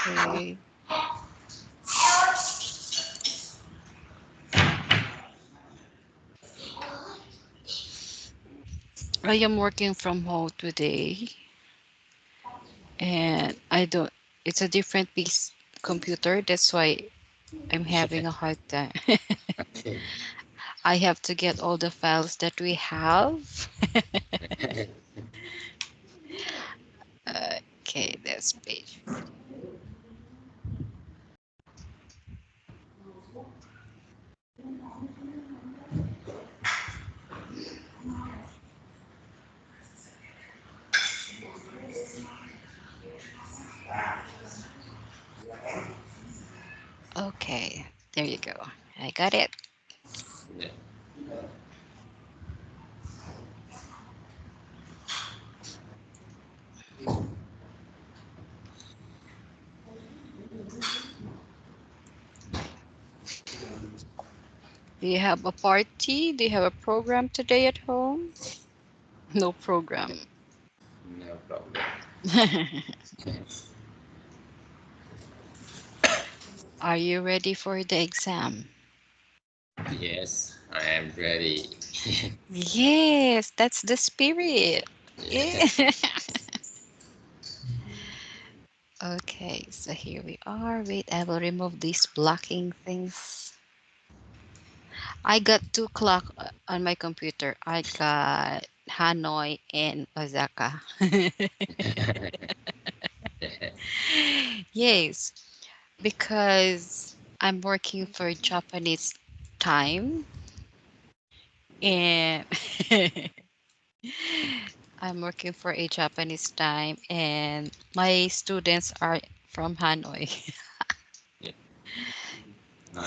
Okay. I am working from home today, and I don't. It's a different piece computer. That's why I'm having a hard time. Okay. I have to get all the files that we have. Okay, that's page. Okay, there you go. I got it. Yeah. Do you have a party? Do you have a program today at home? No program. No problem. Are you ready for the exam? Yes, I am ready. Yes, that's the spirit. Yeah. Yes. Okay, so here we are. Wait, I will remove these blocking things. I got two clock on my computer. I got Hanoi and Osaka. Yes, because I'm working for Japanese time and I'm working for a Japanese time and my students are from Hanoi. Yeah.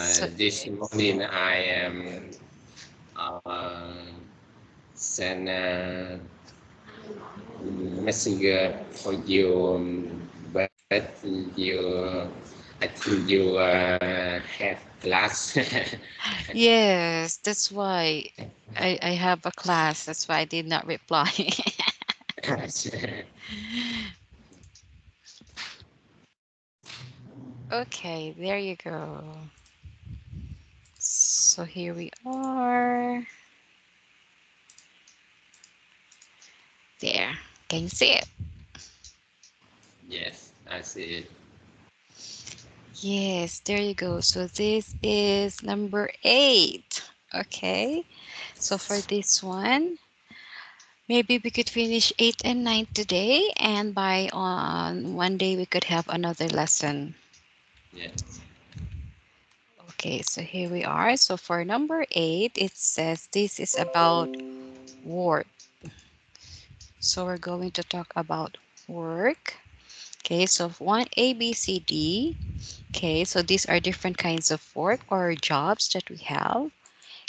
So This morning I am uh, send a messenger for you, but you, I think you have class. yes, that's why I have a class. That's why I did not reply. Okay, there you go. So here we are. There. Can you see it? Yes, I see it. Yes, there you go. So this is number 8. Okay. So for this one, maybe we could finish 8 and 9 today, and by on one day we could have another lesson. Yeah. Okay, so here we are. So for number 8, it says this is about work. So we're going to talk about work. Okay, so one A, B, C, D. Okay, so these are different kinds of work or jobs that we have.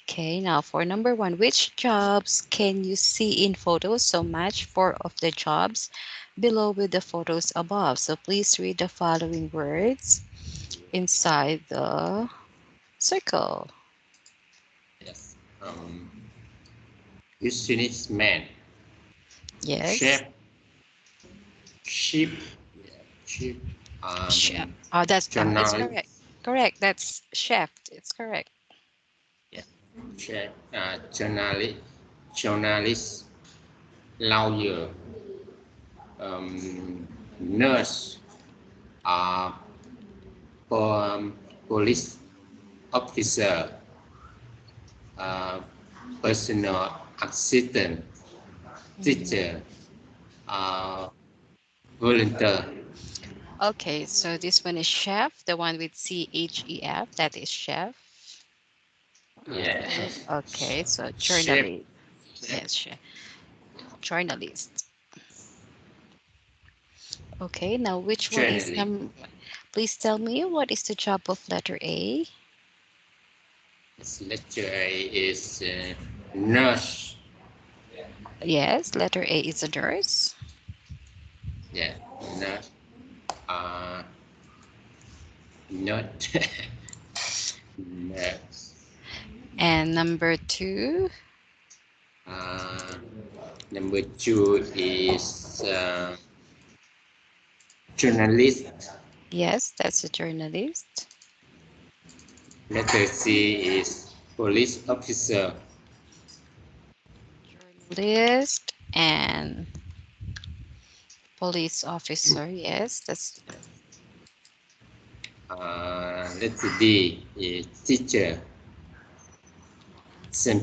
Okay, now for number 1, which jobs can you see in photos? So match 4 of the jobs below with the photos above. So please read the following words inside the circle. Yes. Business man, Yes. chef, sheep, yeah, sheep, Chef. Oh, that's it's correct. journalist, Correct. That's chef. It's correct. yeah, chef, journalist, lawyer, nurse, uh, police officer, uh, personal assistant, Mhm. teacher, uh, volunteer. Okay, so this one is chef, the one with CHEF. That is chef. Yeah, Okay, so chef, journalist. Yes, chef. Journalist. Okay, now which one is journalist. num? Please tell me what is the job of letter A? This lecture is nurse. Yes, letter A is a nurse. Yeah, nurse. Uh, not nurse. And number 2, Uh, Number two is journalist. Yes, that's a journalist. Letter C is police officer. Journalist and police officer. Yes, that's Letter D is teacher. Same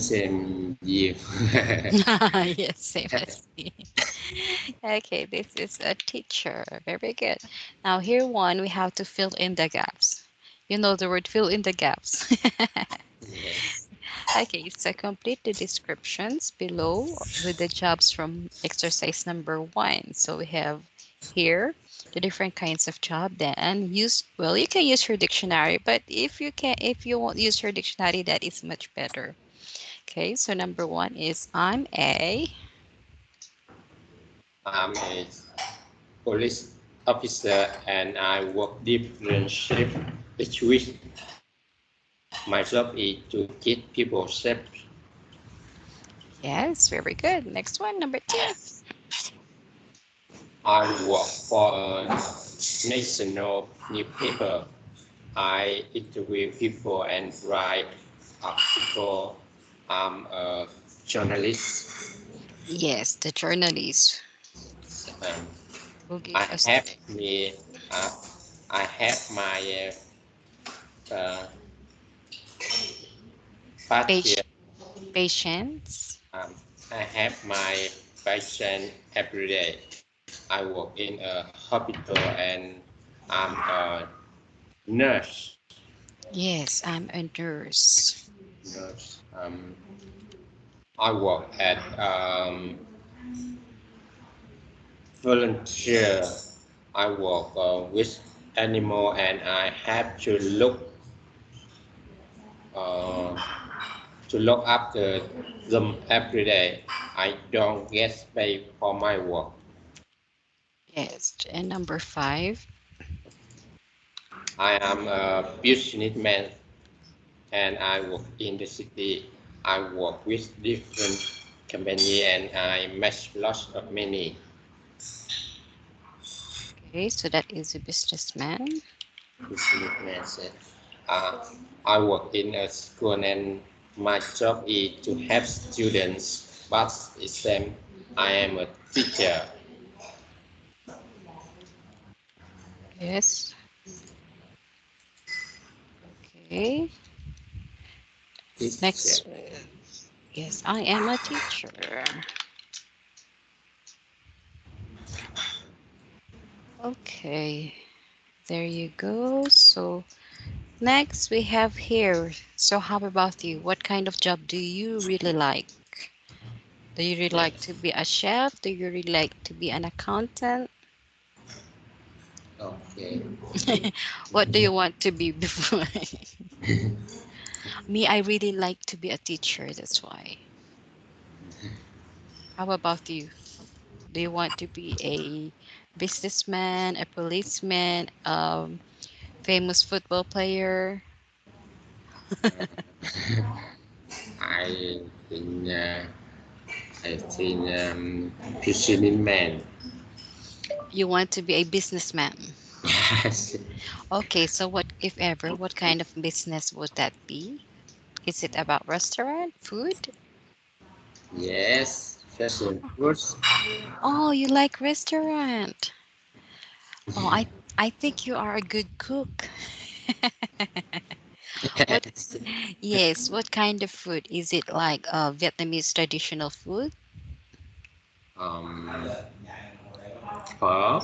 you. yes, same as me. Okay, this is a teacher. Very good. Now here one we have to fill in the gaps. You know the word fill in the gaps. Yes. Okay, so complete the descriptions below with the jobs from exercise number 1. So we have here the different kinds of job. Then use, well, you can use your dictionary, but if you won't use your dictionary, that is much better. Okay, so number 1 is I'm a. I'm a police officer and I work different shift each week. My job is to keep people safe. Yes, very good. Next one, number 2. I work for a national newspaper. I interview people and write articles. I'm a journalist. Yes, the journalist Um, will give I us have me. Uh, I have my uh, part here. page patience. Um, I have my patient every day. I work in a hospital and I'm a nurse. Yes, I'm a nurse. Nurse. I work at volunteer. I work with animal and I have uh, to look after them every day. I don't get paid for my work. Yes, and number 5. I am a businessman and I work in the city. I work with different company and I make lots of money. Okay, so that is a businessman. Businessman. Uh, I work in a school and my job is to help students, but it's same. I am a teacher. Yes. Okay. Teacher. Next. Yes, I am a teacher. Okay. There you go. So next we have here. So how about you? What kind of job do you really like? Do you really like to be a chef? Do you really like to be an accountant? Okay. What do you want to be before? Me, I really like to be a teacher. That's why. How about you? Do you want to be a businessman, a policeman, famous football player? I think I think businessman. You want to be a businessman. Yes. Okay, so what, if ever, what kind of business would that be? Is it about restaurant, food? Yes. Fashion foods. Oh, you like restaurant. Oh, I think you are a good cook. What? Yes. Yes, what kind of food? Is it like Vietnamese traditional food? Um, Phở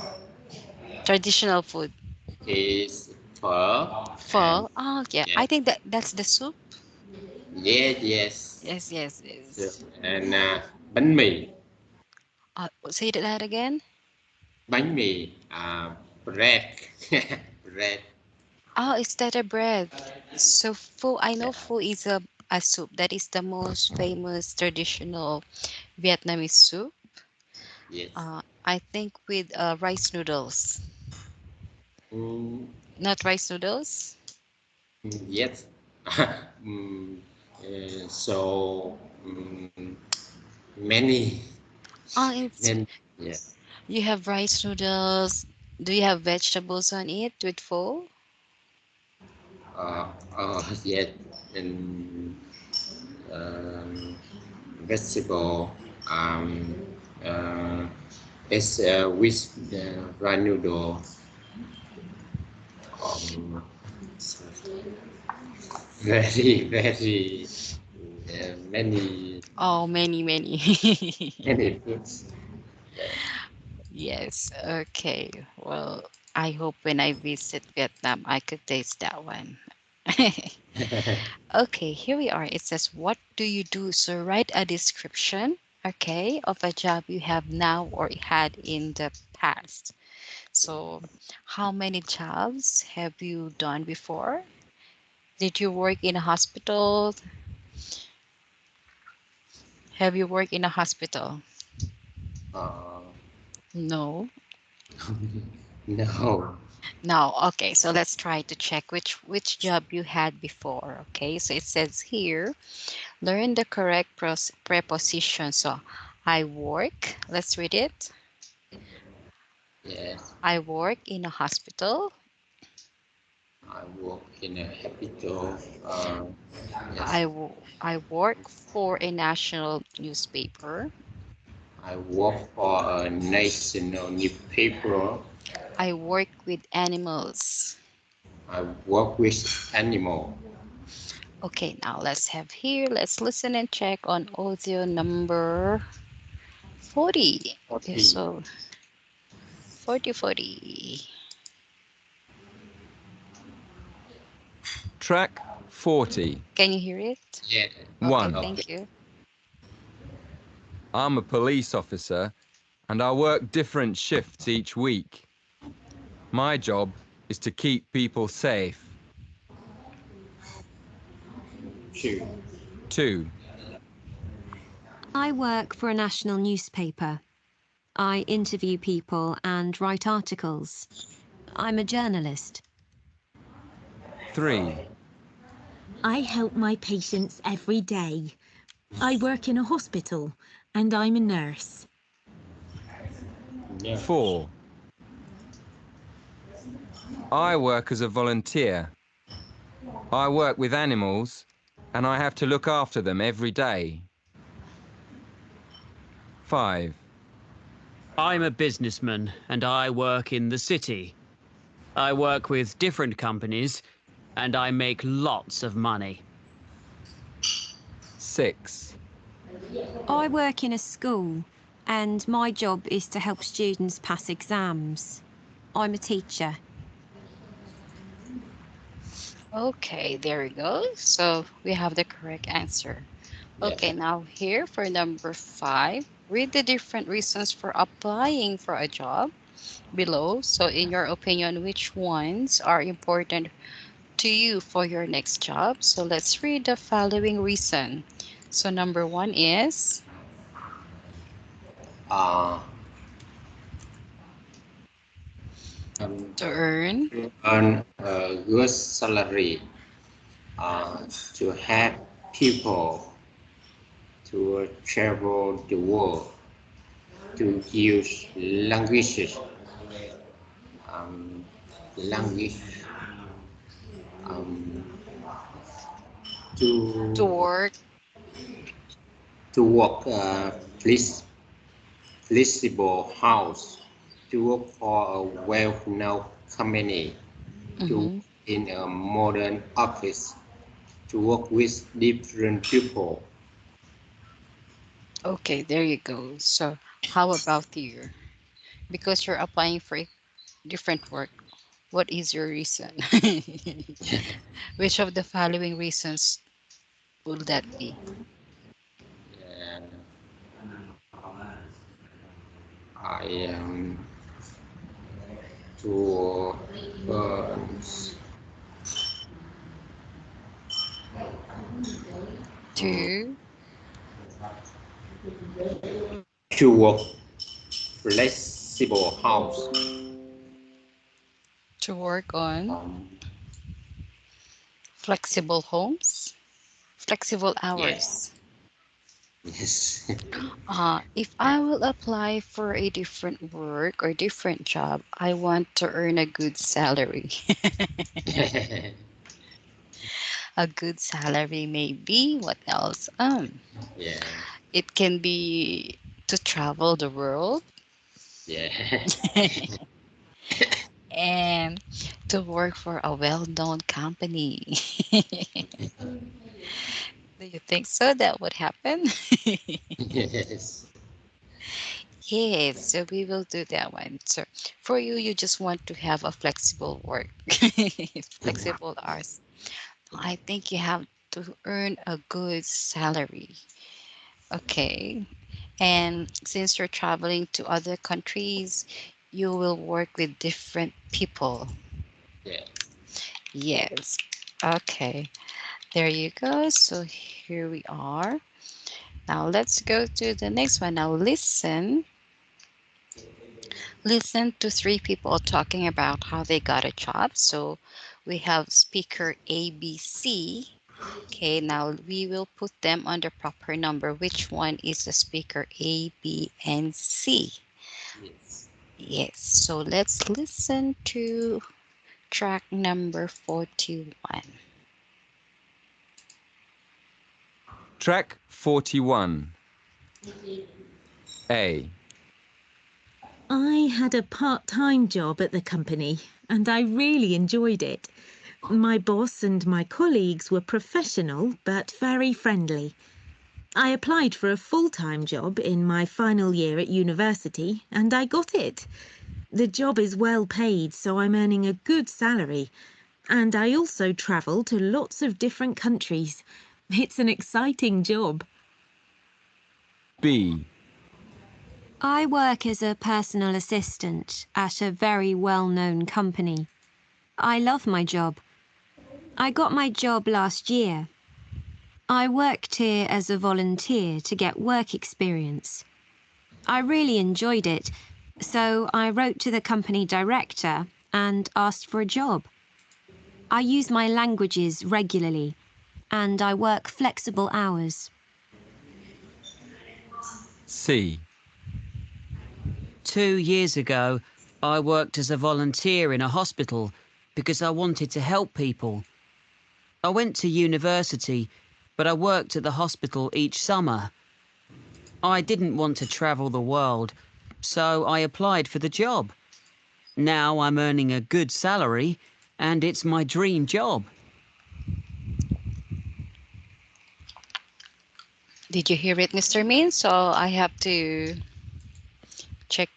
Traditional food. is phở and Pho. Oh, yeah. yeah, I think that's the soup. yes, yes. Yes, yes, So, yes. and bánh mì, Say that again. bánh mì, bread, bread. Oh, is that a bread? So pho, I Yeah, know pho is a soup. That is the most famous traditional Vietnamese soup. yes, I think with rice noodles. mm, Not rice noodles. yes. mm, so many, Oh, it's many. Yeah, you have rice noodles. Do you have vegetables on it with pho? Yes, and um, vegetable uh, is with the raw noodle. Um, very many Oh, many, many. many foods. Yes, okay. Well, I hope when I visit Vietnam, I could taste that one. Okay, here we are. It says, what do you do? So write a description, okay, of a job you have now or had in the past. So, how many jobs have you done before? Did you work in a hospital? Have you worked in a hospital? uh, No. no. No. Okay, so let's try to check which job you had before. Okay, so it says here, learn the correct preposition. So, I work. Let's read it. Yes, I work in a hospital. I work in a hospital. Yes, I work for a national newspaper. I work for a national newspaper. I work with animals. I work with animal. Okay, now let's have here. Let's listen and check on audio number 40. Okay, 40. so 40. Track 40. Can you hear it? Yeah. Okay, 1. Okay. thank you. I'm a police officer and I work different shifts each week. My job is to keep people safe. 2. 2. I work for a national newspaper. I interview people and write articles. I'm a journalist. 3. I help my patients every day. I work in a hospital and I'm a nurse. Yeah. 4. I work as a volunteer. I work with animals and I have to look after them every day. 5. I'm a businessman and I work in the city. I work with different companies and I make lots of money. 6. I work in a school and my job is to help students pass exams. I'm a teacher. Okay, there we go. So we have the correct answer. Yes. Okay, now here for number 5, read the different reasons for applying for a job below. So in your opinion, which ones are important to you for your next job? So let's read the following reason. So number 1 is Uh, um, to earn. to earn a good salary. To have people to travel the world, to use languages, um, language, um, To to work. to work flexible house, to work for a well-known company, to work Mhm. in a modern office, to work with different people. Okay, there you go. So how about you? Because you're applying for a different work, what is your reason? Which of the following reasons will that be? And I am to uh, To to work flexible house. work on Um, flexible homes, flexible yes, hours. Yes. If I will apply for a different work or different job, I want to earn a good salary. A good salary maybe. What else? Yeah. It can be to travel the world Yeah. and to work for a well-known company. Do you think so that would happen? Yes. Yes, so we will do that one. So for you, you just want to have a flexible work, flexible hours. I think you have to earn a good salary. Okay. And since you're traveling to other countries, you will work with different people. Yeah. Yes. Okay. There you go. So here we are. Now let's go to the next one. Now listen. Listen to three people talking about how they got a job. So we have speaker A, B, C. Okay, now we will put them on the proper number. Which one is the speaker A, B, and C? Yes. Yes, so let's listen to track number 41. Track 41. A. I had a part-time job at the company, and I really enjoyed it. My boss and my colleagues were professional but very friendly. I applied for a full-time job in my final year at university, and I got it. The job is well paid, so I'm earning a good salary. And I also travel to lots of different countries. It's an exciting job. B. I work as a personal assistant at a very well-known company. I love my job. I got my job last year. I worked here as a volunteer to get work experience. I really enjoyed it, so I wrote to the company director and asked for a job. I use my languages regularly, and I work flexible hours. C. 2 years ago, I worked as a volunteer in a hospital because I wanted to help people. I went to university, but I worked at the hospital each summer. I didn't want to travel the world, so I applied for the job. Now I'm earning a good salary, and it's my dream job. Did you hear it, Mr. Min? So I have to check.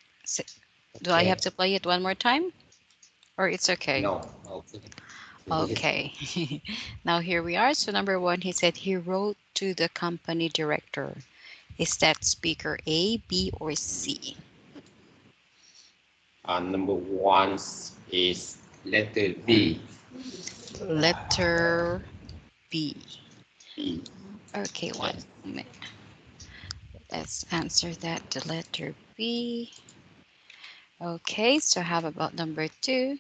Do I have Okay. to play it one more time? Or it's okay? No. Okay. Okay. Now here we are. So number one, he said he wrote to the company director. Is that speaker A, B, or C? Number one is letter B. Letter B. B. Okay, one Yes. moment. Let's answer that. The letter B. Okay, so how about number two?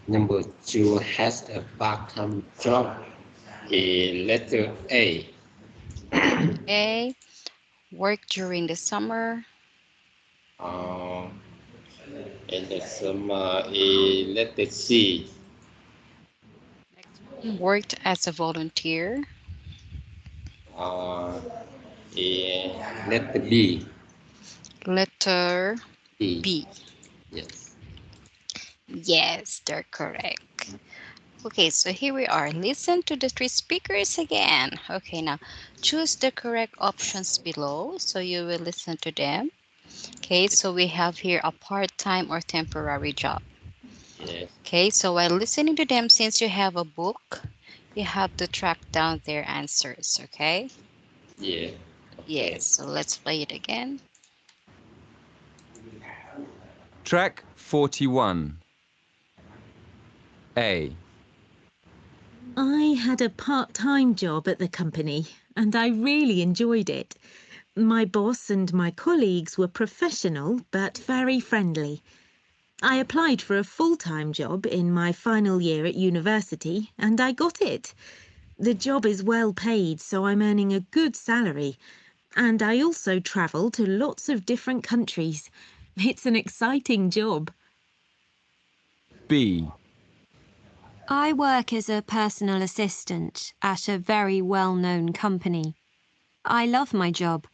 Number two has a part-time job. Letter A. Letter A. Work during the summer. Uh, in the summer, letter C. Next one. Worked as a volunteer. Uh, letter B. Letter B. B. Yes. Yes, they're correct. Okay, so here we are. Listen to the three speakers again. Okay, now choose the correct options below. So you will listen to them. Okay, so we have here a part-time or temporary job. Yes. Okay, so while listening to them, since you have a book, you have to track down their answers. Okay. Yeah. Yes, Okay. so let's play it again. Track 41. A. I had a part-time job at the company, and I really enjoyed it. My boss and my colleagues were professional but very friendly. I applied for a full-time job in my final year at university, and I got it. The job is well paid, so I'm earning a good salary. And I also travel to lots of different countries. It's an exciting job. B. I work as a personal assistant at a very well-known company. I love my job.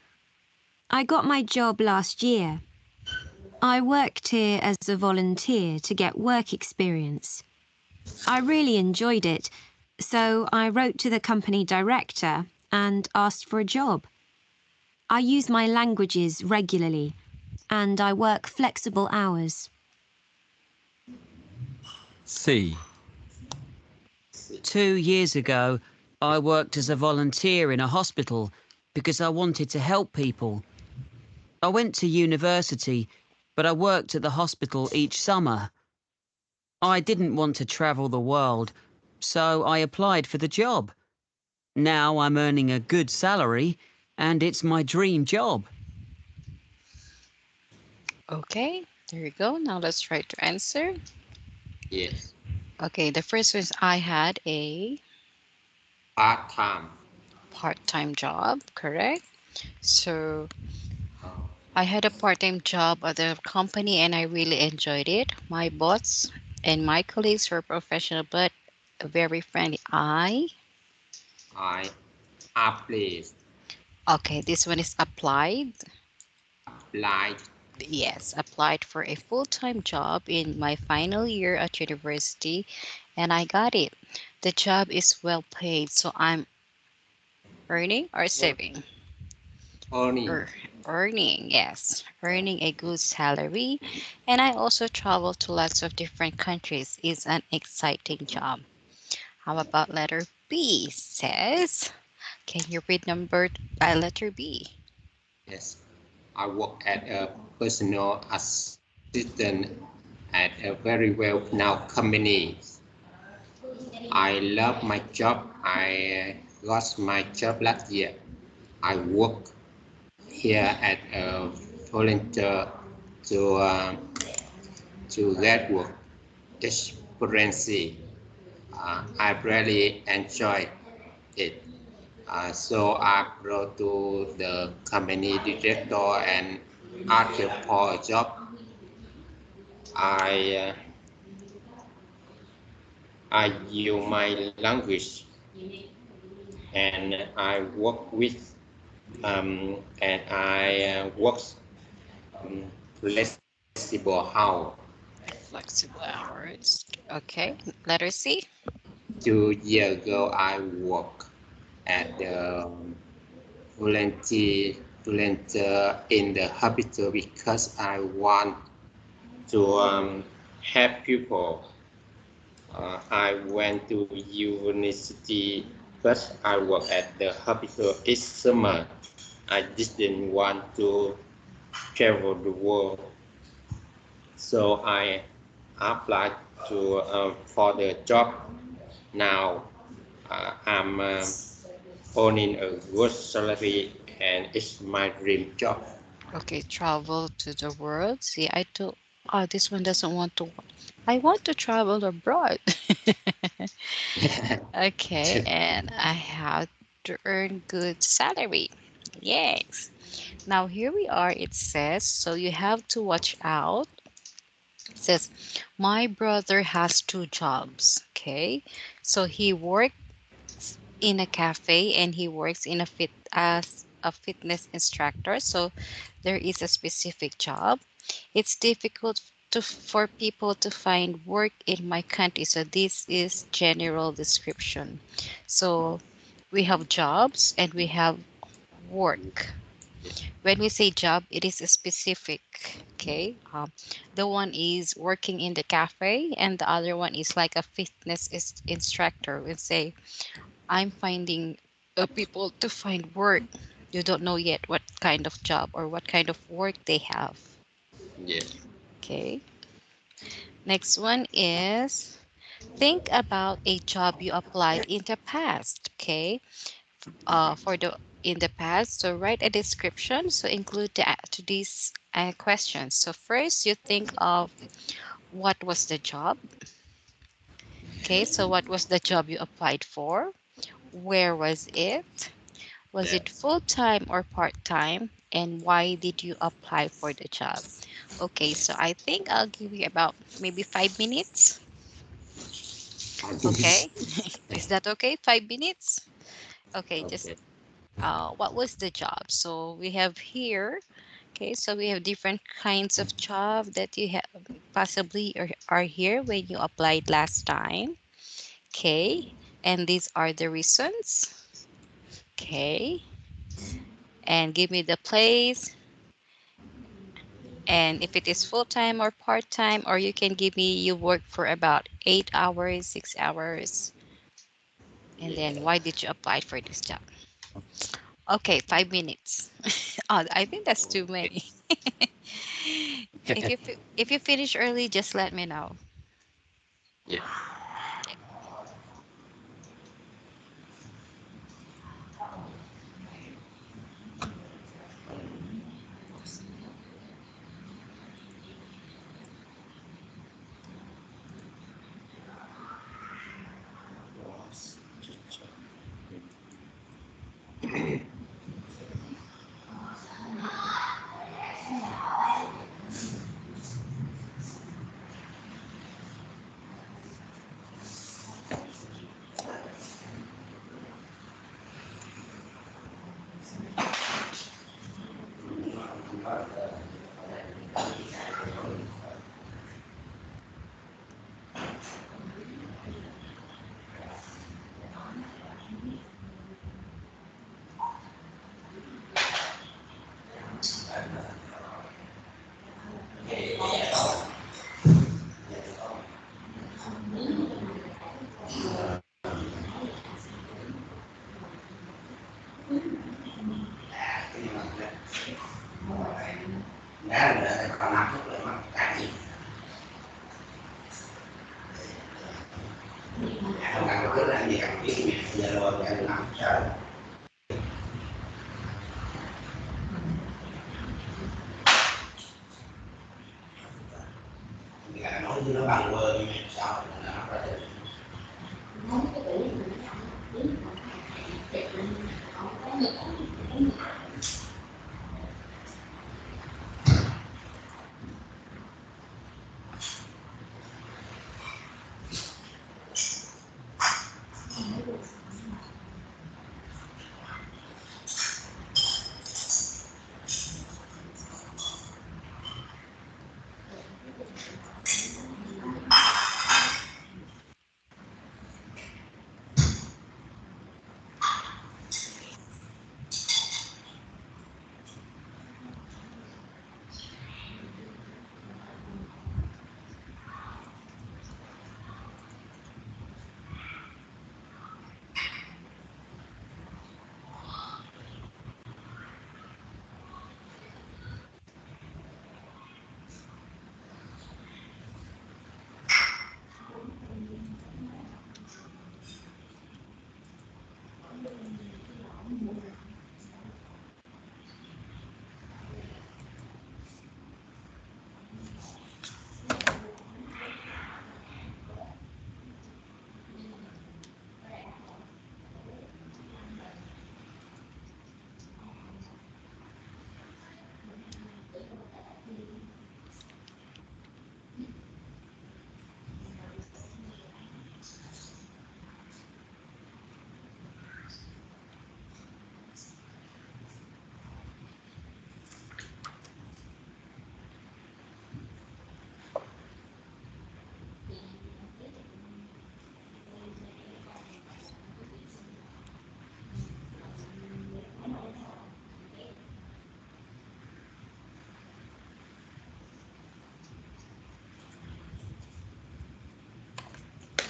I got my job last year. I worked here as a volunteer to get work experience. I really enjoyed it, so I wrote to the company director and asked for a job. I use my languages regularly, and I work flexible hours. C. 2 years ago, I worked as a volunteer in a hospital because I wanted to help people. I went to university, but I worked at the hospital each summer. I didn't want to travel the world, so I applied for the job. Now I'm earning a good salary, and it's my dream job. Okay, there you go. Now let's try to answer. Yes. Okay, the first was I had a Part-time. part-time job, correct? So I had a part-time job at the company and I really enjoyed it. My boss and my colleagues were professional but very friendly. I applied. Okay, this one is applied. Applied. Yes, applied for a full-time job in my final year at university and I got it. The job is well paid, so I'm earning or saving? Earning. Earning, yes, earning a good salary. And I also travel to lots of different countries. Is an exciting job. How about letter B says, can you read letter B? Yes. I work at a personal assistant at a very well-known company. I love my job. I lost my job last year. I work here at a volunteer to get work experience. I really enjoy it. So I wrote to the company director and asked for a job. I use my language and I work with and I work flexible how Flexible hours. Okay, letter C. 2 years ago I work at the volunteer in the hospital because I want to help people. I went to university, but I work at the hospital each summer. I didn't want to travel the world, so I applied to for the job. Now I'm earning a good salary, and it's my dream job. Okay, travel to the world. See, this one doesn't want to. I want to travel abroad. Okay, and I have to earn good salary. Yes. Now here we are. It says, so you have to watch out. It says, my brother has two jobs. Okay, so he works in a cafe and he works in a fit as a fitness instructor. So there is a specific job. It's difficult for people to find work in my country. So this is general description. So we have jobs and we have work. When we say job, it is a specific. Okay, the one is working in the cafe, and the other one is like a fitness instructor. We say, I'm finding people to find work. You don't know yet what kind of job or what kind of work they have. Yes. Okay. Next one is think about a job you applied in the past. Okay. For the in the past, so write a description. So include to these questions. So first, you think of what was the job. Okay. So what was the job you applied for? Where was it? Was it Yes. full-time or part-time? And why did you apply for the job? Okay, so I think I'll give you about maybe 5 minutes. 5 minutes. Okay, is that okay? 5 minutes? Okay, just Okay. what was the job? So we have here. Okay, so we have different kinds of job that you have possibly are here when you applied last time. Okay, and these are the reasons. Okay, and give me the place and if it is full-time or part-time, or you can give me you work for about 8 hours, 6 hours, and then Yeah. why did you apply for this job? Okay, 5 minutes. Oh, I think that's too many. If Okay. if you finish early, just let me know. Yeah.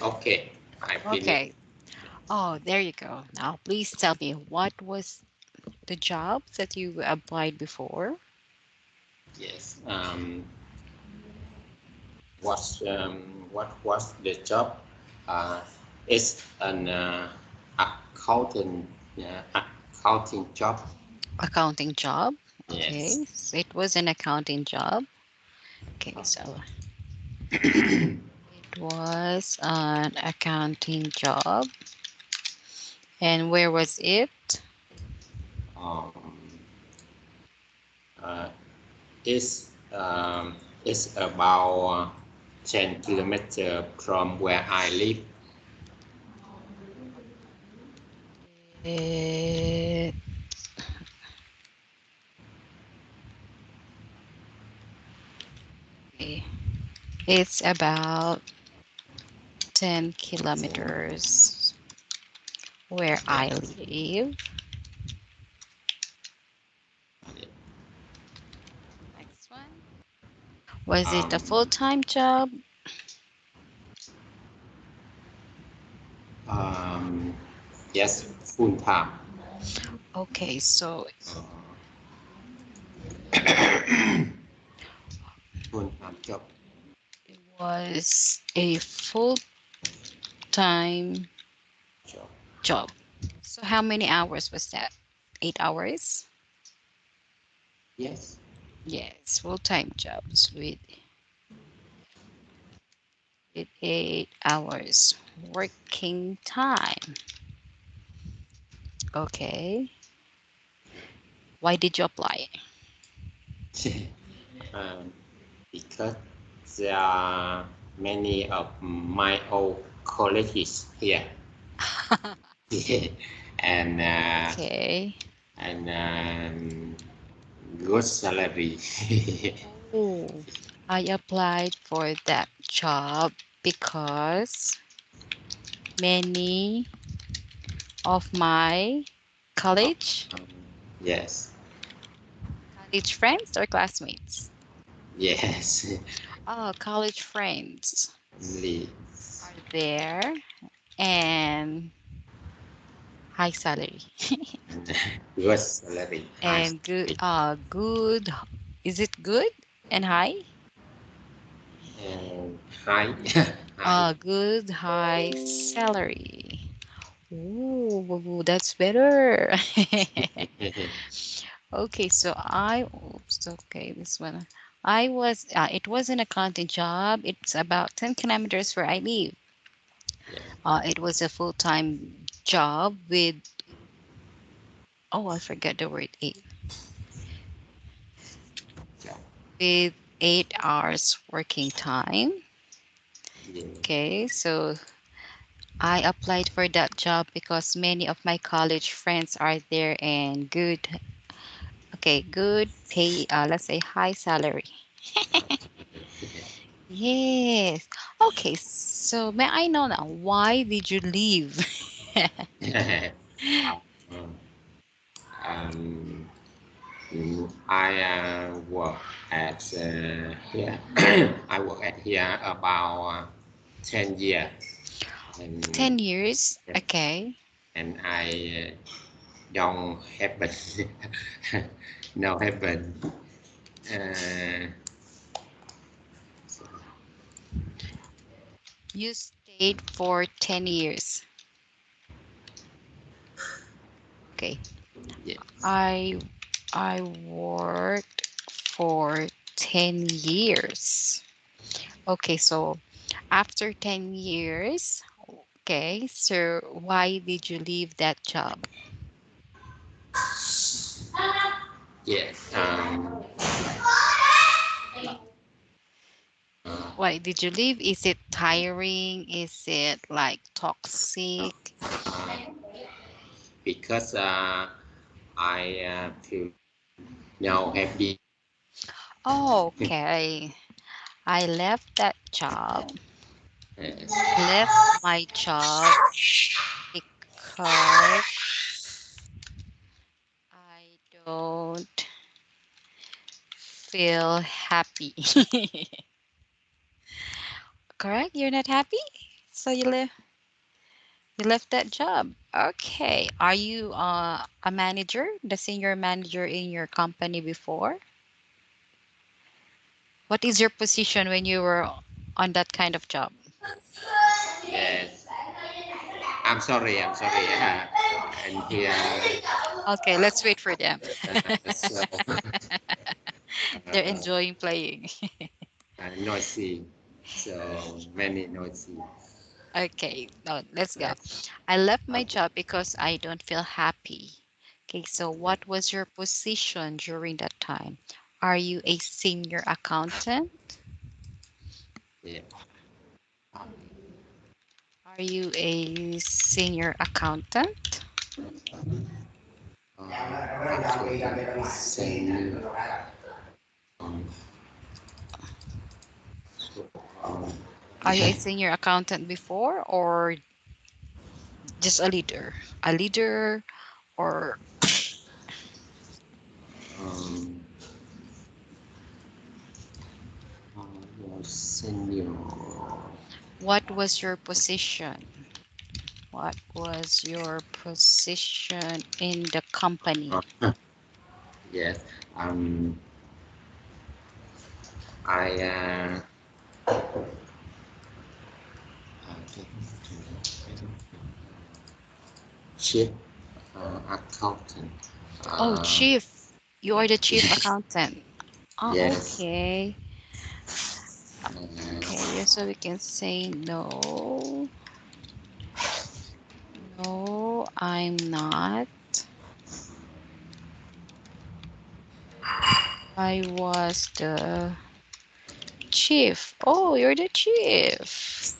Okay. Okay. I finished. Okay. Oh, there you go. Now, please tell me what was the job that you applied before? Yes. What was the job? Uh, it's an accountant accounting job. Accounting job. Yes. Okay, so it was an accounting job. Okay, so it was an accounting job. And where was it? Um, uh, it's it's about 10 kilometers from where I live. It, it's about 10 kilometers where I live. Next one. Was it a Um, full-time job? um, yes, full time. Okay, so Full time job. it was a full-time Job. job. So how many hours was that? 8 hours? Yes. Yes, full-time jobs with 8 hours working time. Okay. Why did you apply? um, because there are many of my old colleagues here. and Okay. and good salary. Oh, I applied for that job because many of my college Yes, college friends or classmates. yes. Oh, college friends Only are there and high salary good salary, high and good salary, good, is it good and high? and high, high. Good high salary. Ooh, that's better. Okay, so oops, okay, this one. It was an accounting job. It's about 10 kilometers where I live. Yes. It was a full-time job oh, I forgot the word eight, Job. with 8 hours working time. Yeah. Okay, so I applied for that job because many of my college friends are there and good pay, let's say high salary. Yes. Okay, so may I know now, why did you leave? um, um, I work at here. I work at here about 10 years, and 10 years. Okay. and I don't happen no happen. Uh, You stayed for 10 years. Okay. yes. I I worked for 10 years. Okay, so after 10 years, okay, so why did you leave that job? Yes. Why did you leave? Is it tiring? Is it like toxic? Uh, because I feel now happy. Okay. I left that job. Yes. I left my job because I don't feel happy. Correct? You're not happy? So you left that job. Okay. Are you a manager, the senior manager in your company before? What is your position when you were on that kind of job? Yes. I'm sorry. I'm sorry. And here, Okay, let's wait for them. so They're uh, enjoying playing. noisy. So many noisy. Okay, now let's go. I left my job because I don't feel happy. Okay, so what was your position during that time? Are you a senior accountant? Yeah. Are you a senior accountant? Actually, same. Um, so, Are you a senior accountant before or just a leader? A leader or um, was senior. what was your position? What was your position in the company? Yes. I chief accountant. Oh, Uh, chief. You are the chief accountant. Oh, yes. okay. Uh, Okay, yeah, so we can say no. No, I'm not. I was the chief. Oh, you're the chief.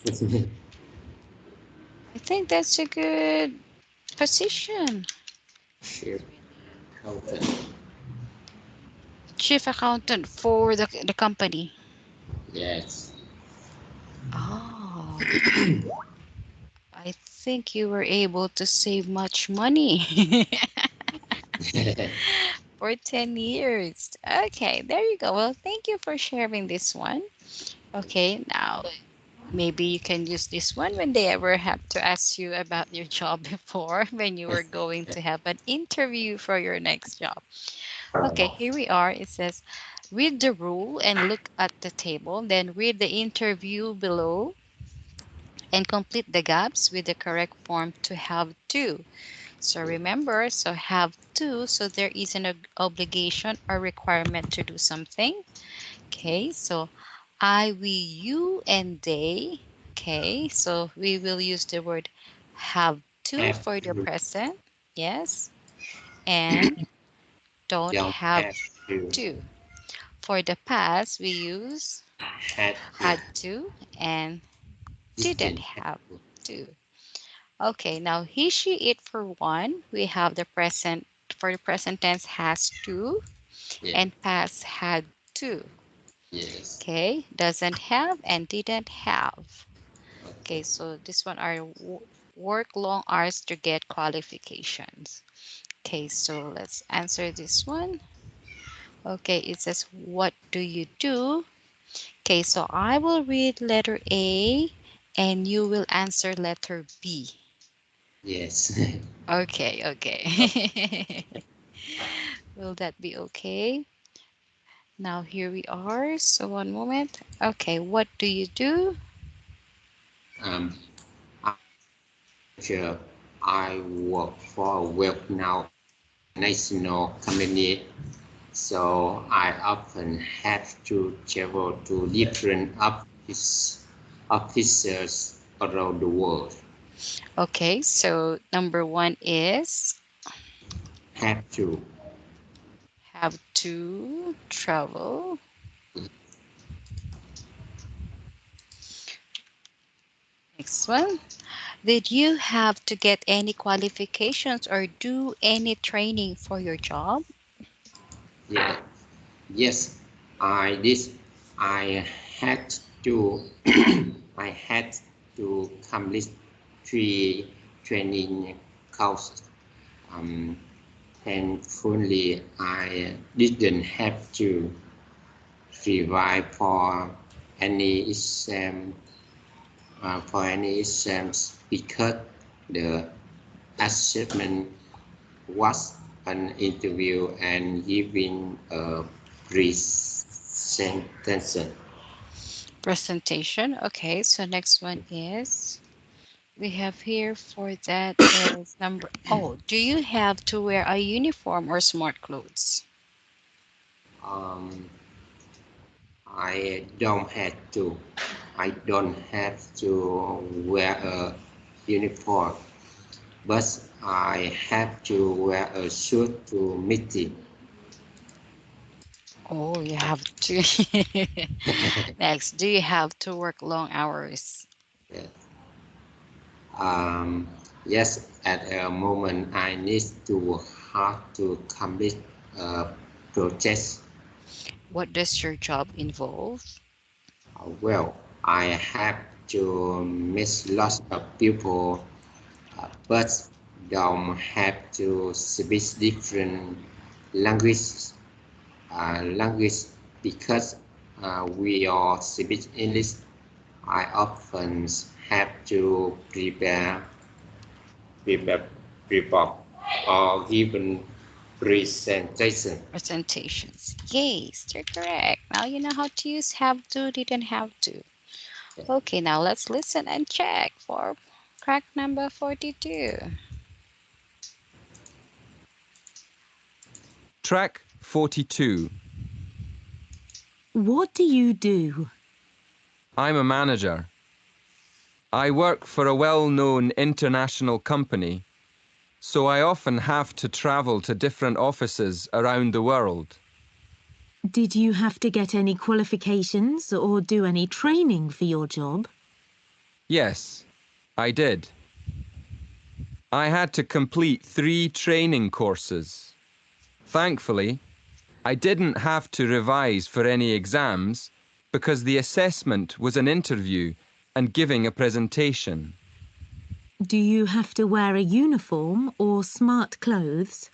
I think that's a good position. chief accountant. Chief accountant for the company. Yes. Oh, I think you were able to save much money for 10 years. Okay, there you go. Well, thank you for sharing this one. Okay, now maybe you can use this one when they ever have to ask you about your job before when you were going to have an interview for your next job. Okay, here we are. It says, read the rule and look at the table, then read the interview below and complete the gaps with the correct form to have to. So remember, so have to, so there is an obligation or requirement to do something. Okay, so I, we, you, and they. Okay, so we will use the word have to Have for the to. present. Yes, and don't Don't have have to. to. For the past, we use Had to. had to and didn't Didn't have have to. to. Okay, now he, she, it for one, we have the present. For the present tense, has to, Yeah. and past had to. Yes. Okay, doesn't have and didn't have. Okay. Okay, so this one are work long hours to get qualifications. Okay, so let's answer this one. Okay, it says, what do you do? Okay, so I will read letter A and you will answer letter B. Yes. Okay, okay. Will that be okay? Now here we are. So one moment. Okay, what do you do? um, After I work for a well-known national company, so I often have to travel to different offices around the world. Okay, so number one is Have to. have to travel. Next one. Did you have to get any qualifications or do any training for your job? Yeah. Yes, I did. I had to. I had to complete 3 training courses. Um, Thankfully, I didn't have to revise exam for any exams because the assessment was an interview and giving a presentation. Presentation. Okay, so next one is we have here for that is number. Oh, do you have to wear a uniform or smart clothes? Um, I don't have to. I don't have to wear a uniform, but I have to wear a suit to meeting. Oh, you have to. Next, do you have to work long hours? Yes. Um, yes, at a moment I need to work hard to complete a project. What does your job involve? Well, I have to meet lots of people, but don't have to speak different languages. Language because we all speak English. I often have to prepare report or given presentation. Presentations. Yes, you're correct. Now you know how to use have to, didn't have to. Okay, now let's listen and check for crack number 42. Track 42. What do you do? I'm a manager. I work for a well-known international company, so I often have to travel to different offices around the world. Did you have to get any qualifications or do any training for your job? Yes, I did. I had to complete 3 training courses. Thankfully, I didn't have to revise for any exams because the assessment was an interview and giving a presentation. Do you have to wear a uniform or smart clothes?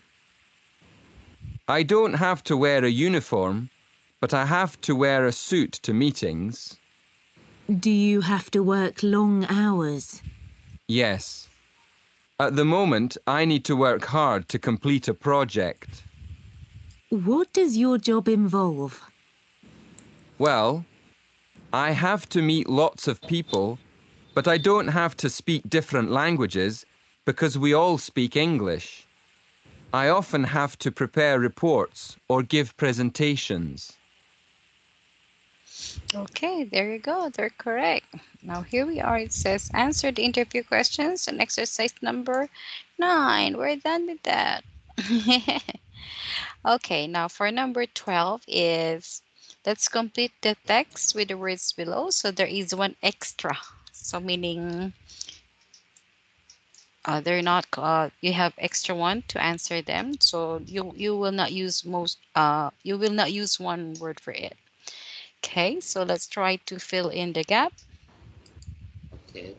I don't have to wear a uniform, but I have to wear a suit to meetings. Do you have to work long hours? Yes. At the moment, I need to work hard to complete a project. What does your job involve? Well, I have to meet lots of people, but I don't have to speak different languages because we all speak English. I often have to prepare reports or give presentations. Okay, there you go. They're correct. Now here we are. It says answer the interview questions and exercise number 9. We're done with that. Okay, now for number 12 is let's complete the text with the words below. So there is one extra. So meaning they're not you have extra one to answer them. So you will not use you will not use one word for it. Okay, so let's try to fill in the gap. Okay.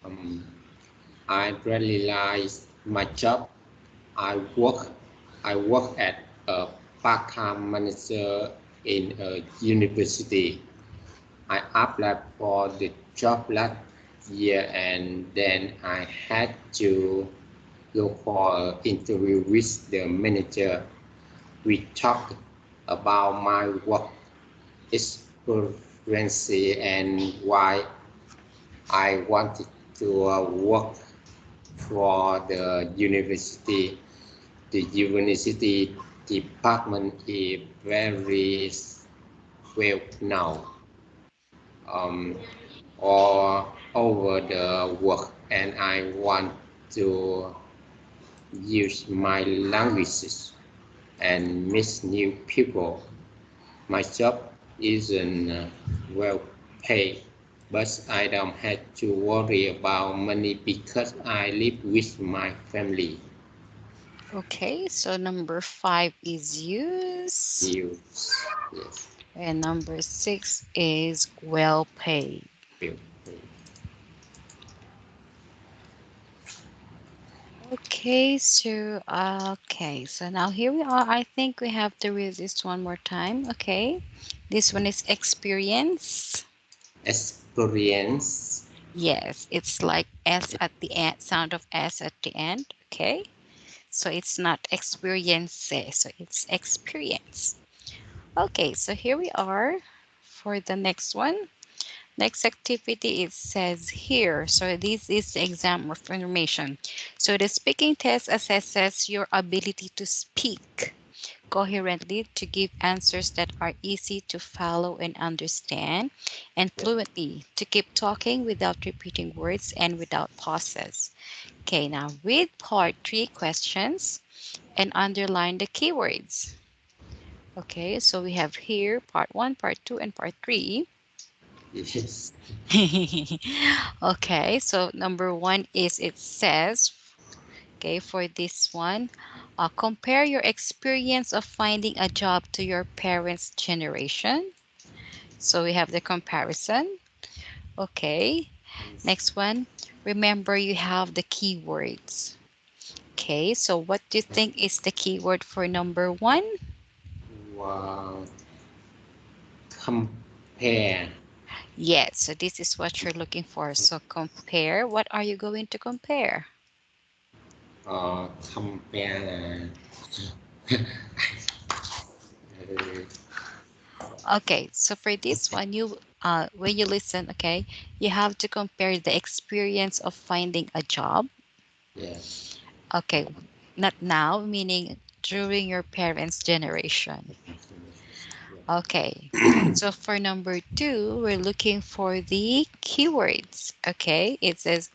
Um, I really like my job. I work I work at a part-time manager in a university. I applied for the job last year and then I had to go for an interview with the manager. We talked about my work experience and why I wanted to work for the university. The university department is very well now um, all over the world, and I want to use my languages and meet new people. My job isn't well paid, but I don't have to worry about money because I live with my family. Okay, so number 5 is use, Use yes, and number 6 is well paid. well paid. Okay, so now here we are. I think we have to read this one more time. Okay, this one is experience. Experience. Yes, it's like S at the end, sound of S at the end. Okay, so it's not experience, so it's experience. Okay, so here we are for the next one. Next activity, it says here. So this is the exam information. So the speaking test assesses your ability to speak coherently to give answers that are easy to follow and understand, and Yeah. fluently to keep talking without repeating words and without pauses. Okay, now read part 3 questions and underline the keywords. Okay, so we have here part 1, part 2, and part 3. Yes. Okay, so number 1 is it says, okay, for this one, compare your experience of finding a job to your parents' generation. So we have the comparison. Okay, next one, remember you have the keywords. Okay, so what do you think is the keyword for number 1? Wow. Compare. Yes, so this is what you're looking for. So compare. What are you going to compare? Compare. Okay, so for this one, you when you listen, okay, you have to compare the experience of finding a job. Yes. Okay, not now, meaning during your parents' generation. Okay, so for number 2, we're looking for the keywords. Okay, it says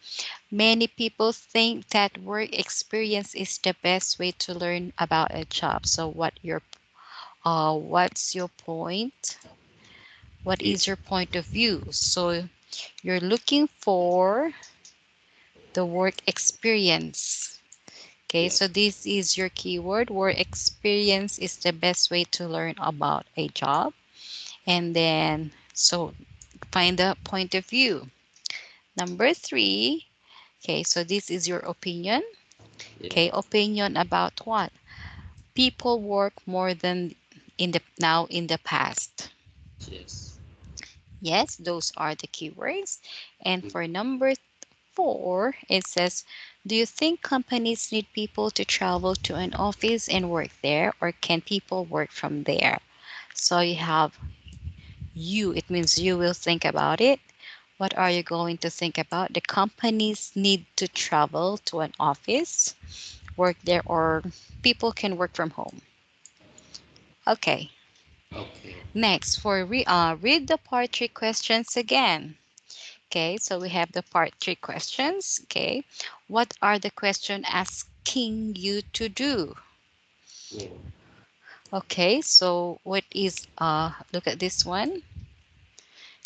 many people think that work experience is the best way to learn about a job. So what's your point? What It, is your point of view? So you're looking for the work experience. Okay, yeah. so this is your keyword. Work experience is the best way to learn about a job. And then, so find the point of view. Number 3, okay, so this is your opinion. Yeah. Okay, opinion about what? People work more than in the past. Yes. Yes, those are the keywords. And for number 4, it says, do you think companies need people to travel to an office and work there, or can people work from there? So you have you, it means you will think about it. What are you going to think about? The companies need to travel to an office, work there, or people can work from home. Okay, Okay. next for read the part 3 questions again. Okay, so we have the part 3 questions. Okay, what are the question asking you to do? Yeah. Okay, so what is look at this one.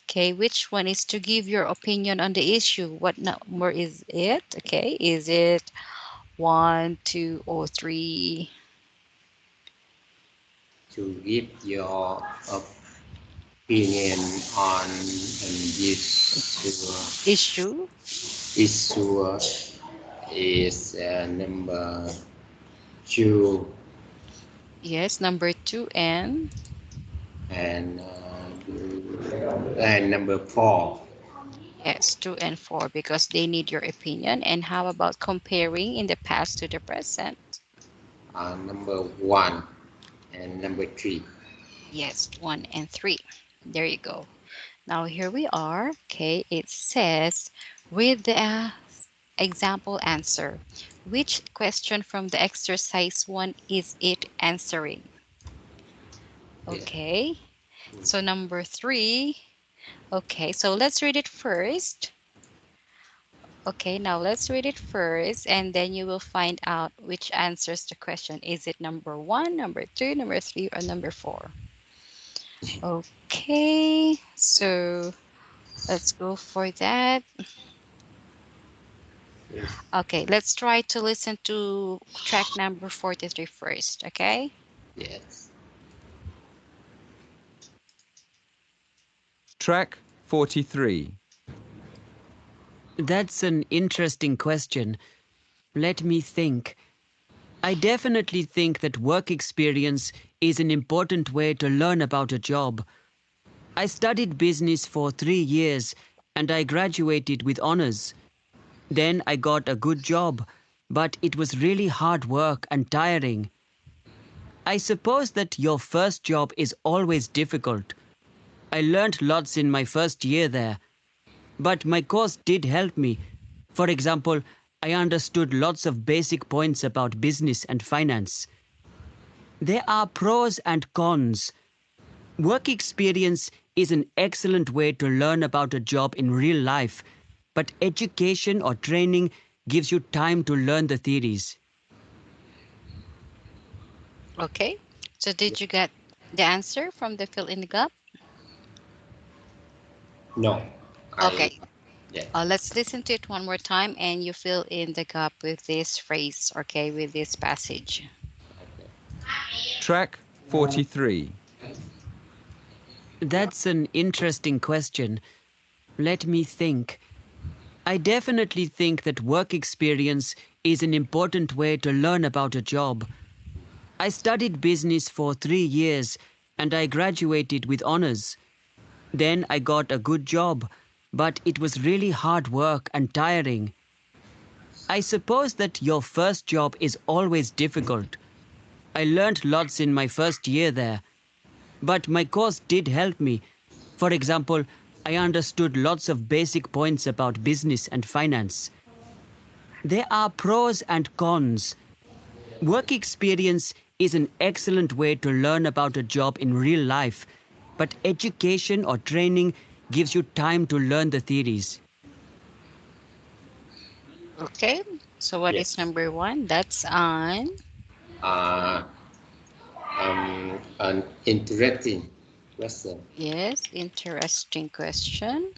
Okay, which one is to give your opinion on the issue? What number is it? Okay, is it 1, 2, or 3? To give your opinion on this Issue? issue is number 2 Yes, number 2 and number 4. yes, 2 and 4 because they need your opinion. And how about comparing in the past to the present? Number 1 and number 3. Yes, 1 and 3. There you go. Now here we are. Okay, it says read the example answer. Which question from the exercise 1 is it answering? Yeah. Okay, so number 3. Okay, so let's read it first. Okay, now let's read it first and then you will find out which answers the question. Is it number 1, number 2, number 3, or number 4? Okay, so let's go for that. Yes. Okay, let's try to listen to track number 43 first, okay? Yes. Track 43. That's an interesting question. Let me think. I definitely think that work experience is an important way to learn about a job. I studied business for 3 years and I graduated with honors. Then I got a good job, but it was really hard work and tiring. I suppose that your first job is always difficult. I learned lots in my first year there, but my course did help me. For example, I understood lots of basic points about business and finance. There are pros and cons. Work experience is an excellent way to learn about a job in real life, but education or training gives you time to learn the theories. Okay, so did you get the answer from the fill in the gap? No. Okay, Yeah. let's listen to it one more time and you fill in the gap with this phrase, okay, with this passage. Okay. Track 43. That's an interesting question. Let me think. I definitely think that work experience is an important way to learn about a job. I studied business for 3 years and I graduated with honors. Then I got a good job, but it was really hard work and tiring. I suppose that your first job is always difficult. I learned lots in my first year there. But my course did help me. For example, I understood lots of basic points about business and finance. There are pros and cons. Work experience is an excellent way to learn about a job in real life, but education or training gives you time to learn the theories. Okay, so what is Yes. number one? That's on. An interesting question. Yes, interesting question.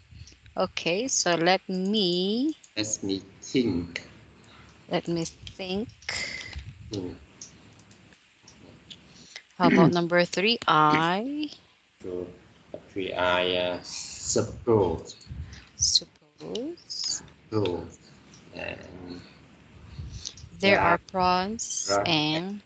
Okay, so Let me think. let me think. Hmm. How about number three? I So, I suppose, suppose and there there are pros are and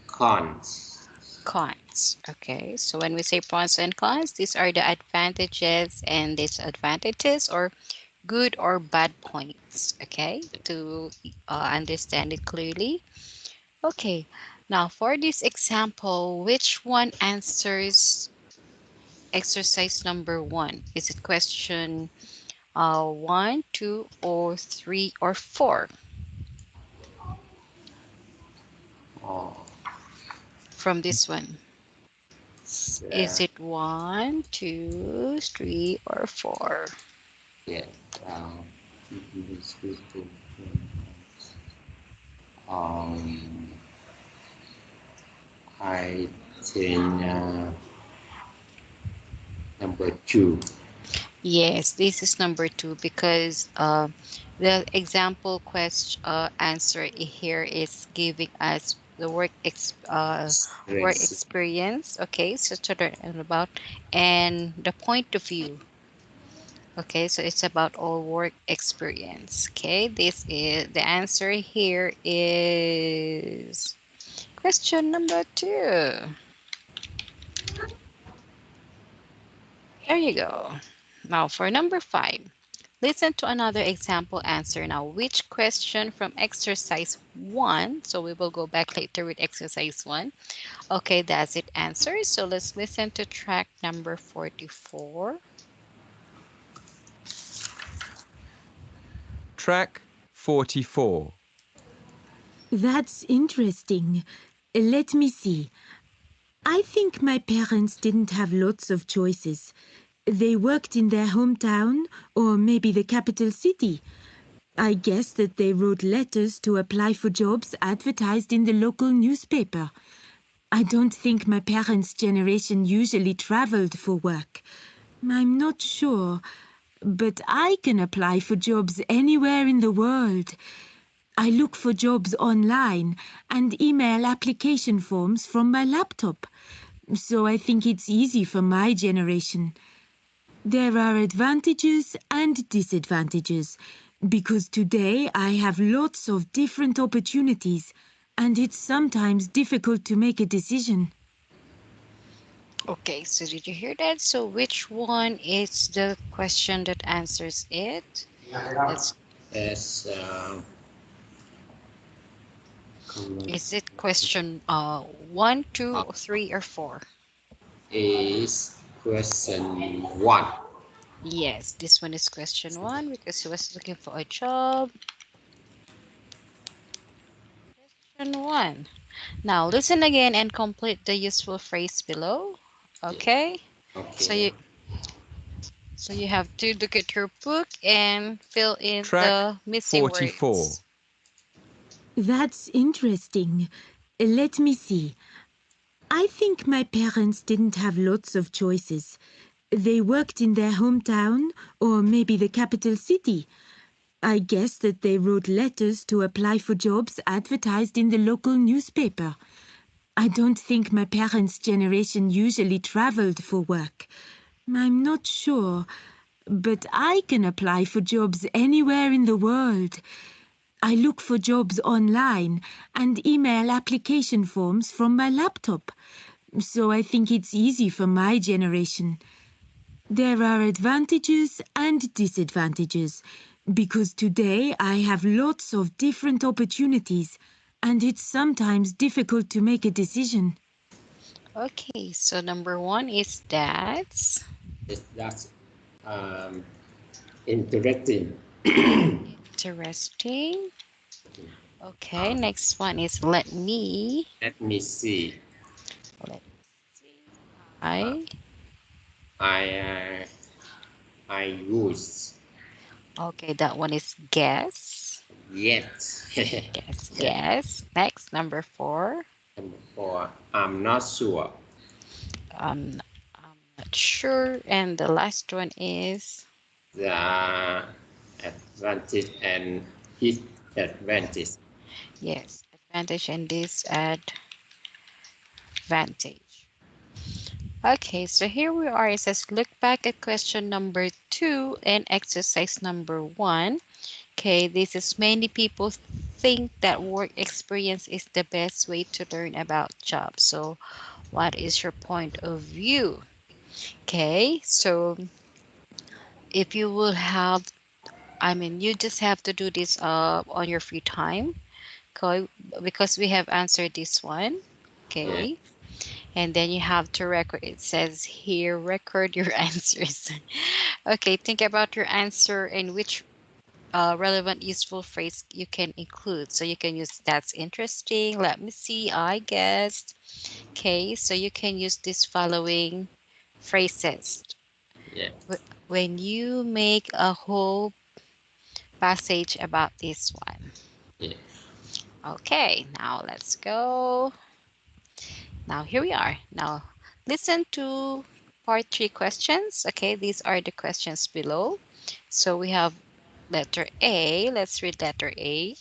cons. cons. Okay, so when we say pros and cons, these are the advantages and disadvantages or good or bad points. Okay, to understand it clearly. Okay, now for this example, which one answers exercise number one? Is it question one, two, or three, or four Oh, from this one? Is uh, it one, two, three, or four? yeah. Um, I think number two. Yes, this is number two because the example question answer here is giving us the work Yes. experience. Okay, so to learn about and the point of view. Okay, so it's about all work experience. Okay, this is the answer here is question number two. There you go. Now for number five. Listen to another example answer now. Which question from exercise one? So we will go back later with exercise one. Okay, that's it answer. So let's listen to track number 44. Track 44. That's interesting. Let me see. I think my parents didn't have lots of choices. They worked in their hometown or maybe the capital city. I guess that they wrote letters to apply for jobs advertised in the local newspaper. I don't think my parents' generation usually traveled for work. I'm not sure, but I can apply for jobs anywhere in the world. I look for jobs online and email application forms from my laptop. So I think it's easy for my generation. There are advantages and disadvantages because today I have lots of different opportunities and it's sometimes difficult to make a decision. Okay, so did you hear that? So which one is the question that answers it? Let's, As is it question one, two, uh, or three, or four? is question one. Yes, this one is question one because he was looking for a job. Question one. Now listen again and complete the useful phrase below. Okay? So Okay. you have to look at your book and fill in Track the missing 44. words. That's interesting. Let me see. I think my parents didn't have lots of choices. They worked in their hometown or maybe the capital city. I guess that they wrote letters to apply for jobs advertised in the local newspaper. I don't think my parents' generation usually traveled for work. I'm not sure, but I can apply for jobs anywhere in the world. I look for jobs online and email application forms from my laptop. So I think it's easy for my generation. There are advantages and disadvantages because today I have lots of different opportunities and it's sometimes difficult to make a decision. Okay, so number one is that's That's um, interesting. interesting. Okay, next one is let me. Let me see. Let me see. Uh, I. I I use Okay, that one is guess. yet. Guess, Yeah. guess. Next, number four. Number four. I'm not sure. I'm not sure. And the last one is The advantage and disadvantage. yes, advantage and disadvantage. Okay, so here we are. It says look back at question number 2 and exercise number 1. Okay, this is many people think that work experience is the best way to learn about jobs. So, what is your point of view? Okay, so if you will have, I mean, you just have to do this on your free time. Okay, because we have answered this one. Yeah. Okay, and then you have to record. It says here, record your answers. Okay, think about your answer and which relevant useful phrase you can include. So you can use that's interesting. Let me see. I guessed. Okay, so you can use these following phrases. Yeah. When you make a whole passage about this one. Yeah. Okay, now let's go. Now here we are. Now listen to part 3 questions. Okay, these are the questions below. So we have letter A. Let's read letter A.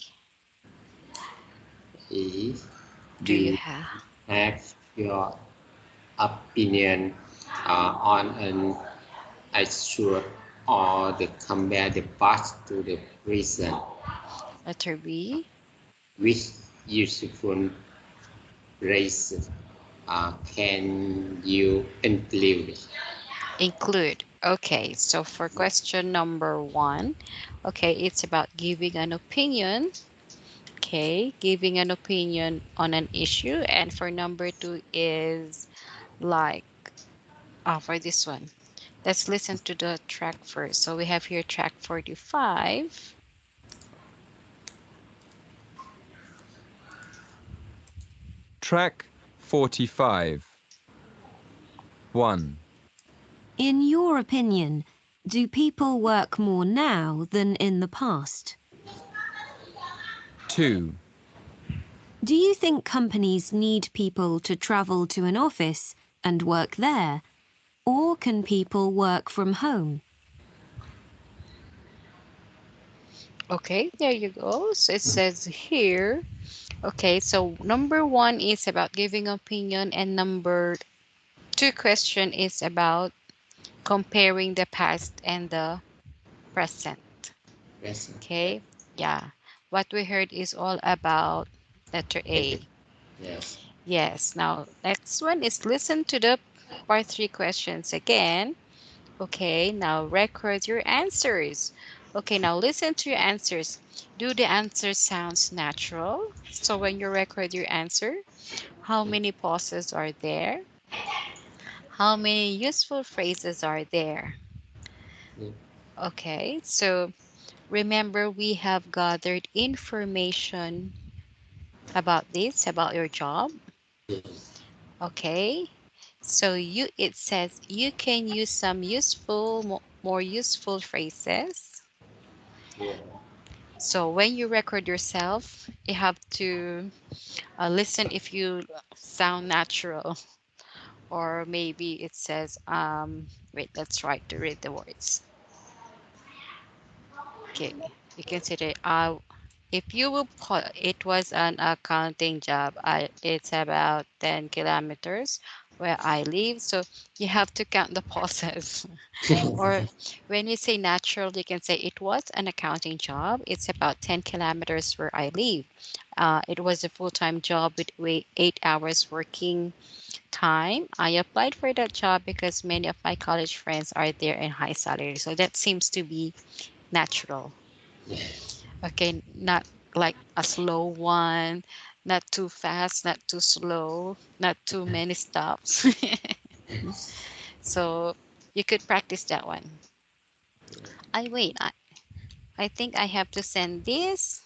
Is Do you do have? have your opinion on an issue or the compare the past to the present? Letter B. Which useful phrases can you include? Include. Okay, so for question number 1, okay, it's about giving an opinion. Okay, giving an opinion on an issue. And for number 2 is like, for this one, let's listen to the track first. So we have here track 45. Track 45. 1. In your opinion, do people work more now than in the past? 2. Do you think companies need people to travel to an office and work there? Or can people work from home? Okay, there you go. So it says here, okay, so number 1 is about giving opinion, and number 2 question is about comparing the past and the present. Yes. Okay, yeah. What we heard is all about letter A. Yes. Yes, now next one is listen to the part 3 questions again. Okay, now record your answers. Okay, now listen to your answers. Do the answer sounds natural? So when you record your answer, how many pauses are there? How many useful phrases are there? Yeah. Okay, so remember we have gathered information about this, about your job. Yes. Okay. So it says you can use some more useful phrases. Yeah. So when you record yourself, you have to listen if you sound natural, or maybe it says, wait, let's try to read the words. Okay, you can say that if you will put, it was an accounting job. It's about 10 kilometers where I live. So you have to count the pauses. Or when you say natural, you can say it was an accounting job. It's about 10 kilometers where I live. It was a full-time job with 8 hours working time. I applied for that job because many of my college friends are there in high salary. So that seems to be natural. Yes. Okay, not like a slow one, not too fast, not too slow, not too many stops. So you could practice that one. I wait. I think I have to send this.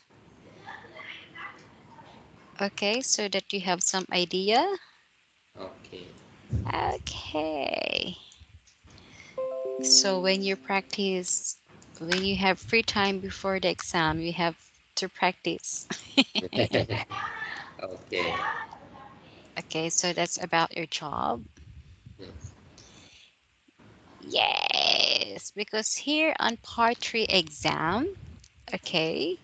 Okay, so that you have some idea. Okay. Okay. So when you practice, when you have free time before the exam, you have to practice. Okay. Okay, so that's about your job. Yes. Yes, because here on part 3 exam, okay,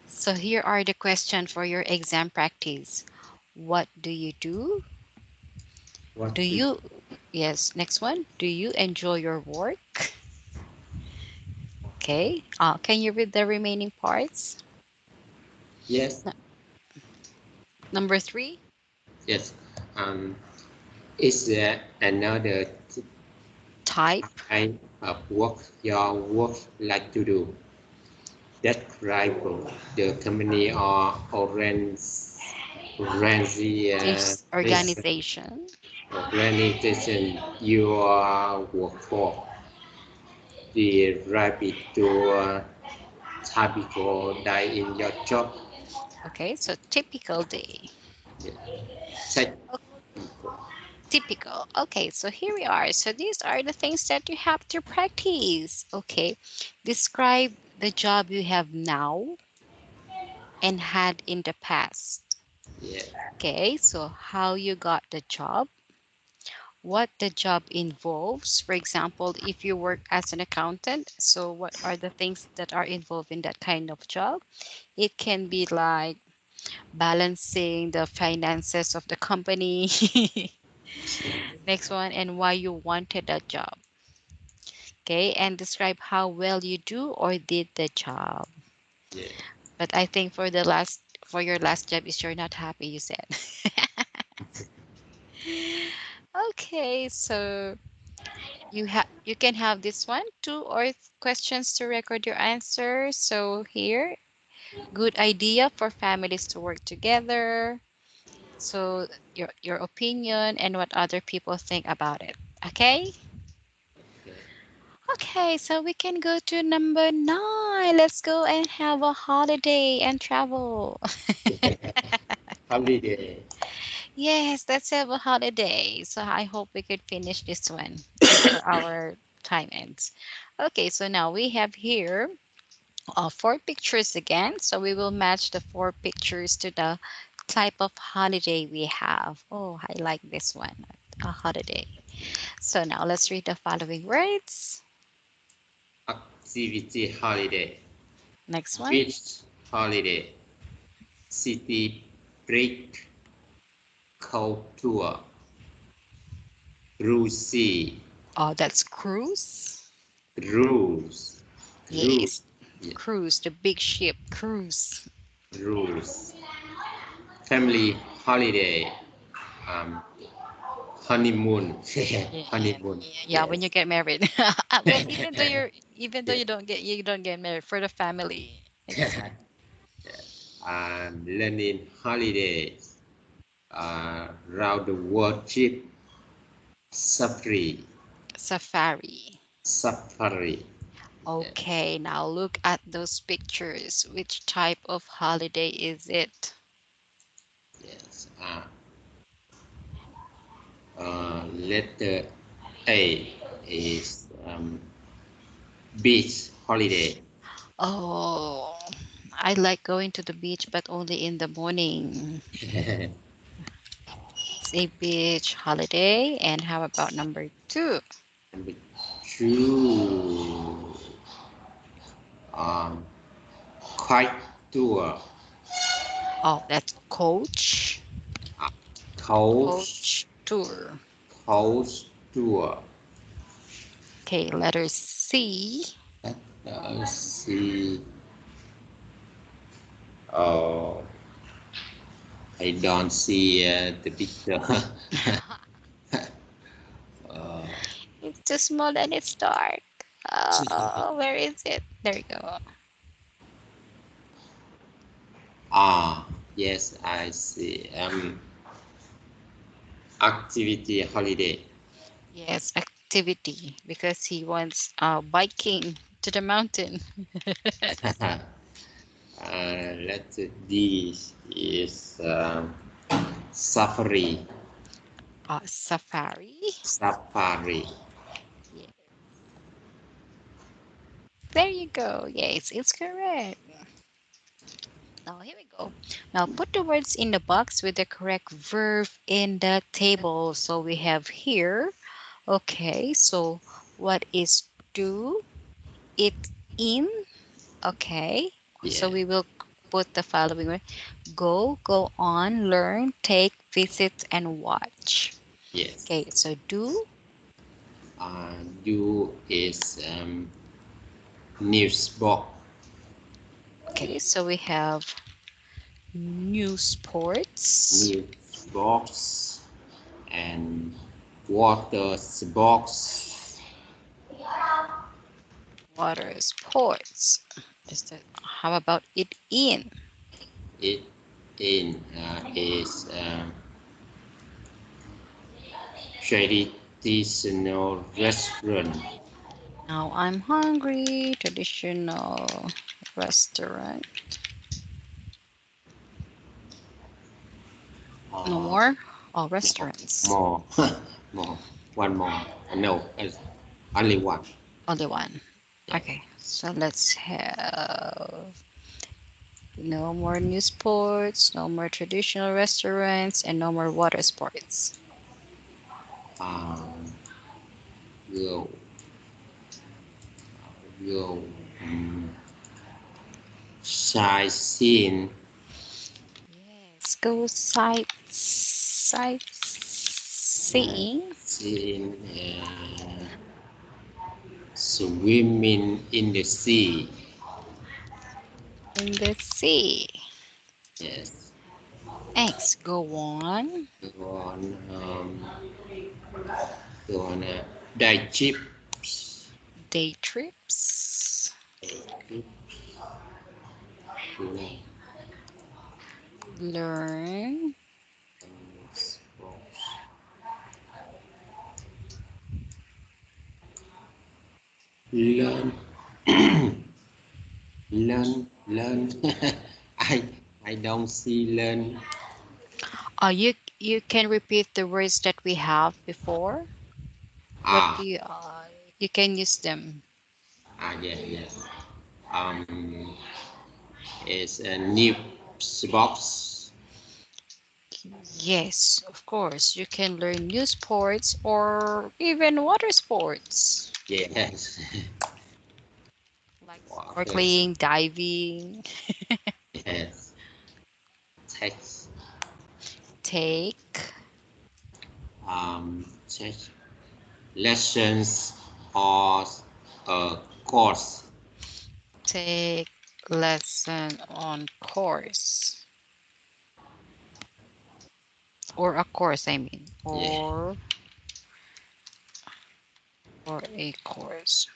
so here are the question for your exam practice. What do you do? What Do do? you, yes, next one. Do you enjoy your work? Okay, can you read the remaining parts? Yes. N- Number 3, Yes. Is there another type. type of work your work like to do? That rival the company or This organization. organization you work for. The rabbit to typical day in your job. Okay, so typical day. Yeah. Typical. Typical. Okay, so here we are. So these are the things that you have to practice. Okay, describe the job you have now and had in the past. Yeah. Okay, so how you got the job, what the job involves. For example, if you work as an accountant, so what are the things that are involved in that kind of job? It can be like balancing the finances of the company. Next one, and why you wanted that job. Okay, and describe how well you do or did the job. Yeah. But I think for the last, for your last job is you're not happy, you said. Okay, so you can have this one, two or questions to record your answer. So here, good idea for families to work together. So your opinion and what other people think about it. Okay? Okay. Okay, so we can go to number 9. Let's go and have a holiday and travel. Holiday. Yes, let's have a holiday. So I hope we could finish this one before our time ends. Okay, so now we have here 4 pictures again. So we will match the 4 pictures to the type of holiday we have. Oh, I like this one, a holiday. So now let's read the following words. Activity holiday. Next one. Beach holiday. City break. Cold tour. Cruise sea. Oh, that's cruise. Cruise. Cruise. Yes, Yeah. cruise, the big ship, cruise. Cruise. Family holiday. Um, honeymoon. Yeah, Honeymoon. yeah, when you Yes. get married. Well, even though you don't get married for the family. Next Yeah. one. Learning holidays. Round the world trip. Safari. Safari. Safari. Okay, now look at those pictures. Which type of holiday is it? Yes. Letter A is beach holiday. Oh, I like going to the beach, but only in the morning. It's a beach holiday. And how about number two? Number two, um, kite tour. Oh, that's coach. Uh, coach, Coach tour. coach tour. Okay, letter C. Let us see. Oh, I don't see the picture. uh, It's too small and it's dark. Oh, where is it? There you go. yes, I see. Activity holiday. Yes, activity because he wants biking to the mountain. Letter D is safari. Safari. Safari. Yeah. There you go. Yes, it's correct. Now here we go. Now put the words in the box with the correct verb in the table. So we have here. Okay, so what is do? It in. Okay. So Yeah. we will put the following word. Go, go on, learn, take, visit, and watch. Yes. Okay, so do. U is news box. Okay, so we have new sports, News box and water box. water sports. Is that how about it in? It in is traditional restaurant. Now I'm hungry. Traditional restaurant. No Uh, more? Oh, no, restaurants. more, more, one more. No, it's only one. Only one. Yes. Okay, so let's have no more new sports, no more traditional restaurants, and no more water sports. Um, go, go, sightseeing, Yes, go sightseeing seeing, swimming in the sea. in the sea. Yes. Thanks. Go on. Go on, go on day trips. Day trips. Day trip, learn, Learn. sports, learn, learn. I I don't see learn. You can repeat the words that we have before. What Ah, do you can use them. yeah, yes. Is a new box. Yes, of course. You can learn new sports or even water sports Yes. like Waters. snorkeling, diving. Yes. Text. Take Text lessons or a course. take lesson on course or a course, I mean, Yeah. or a course.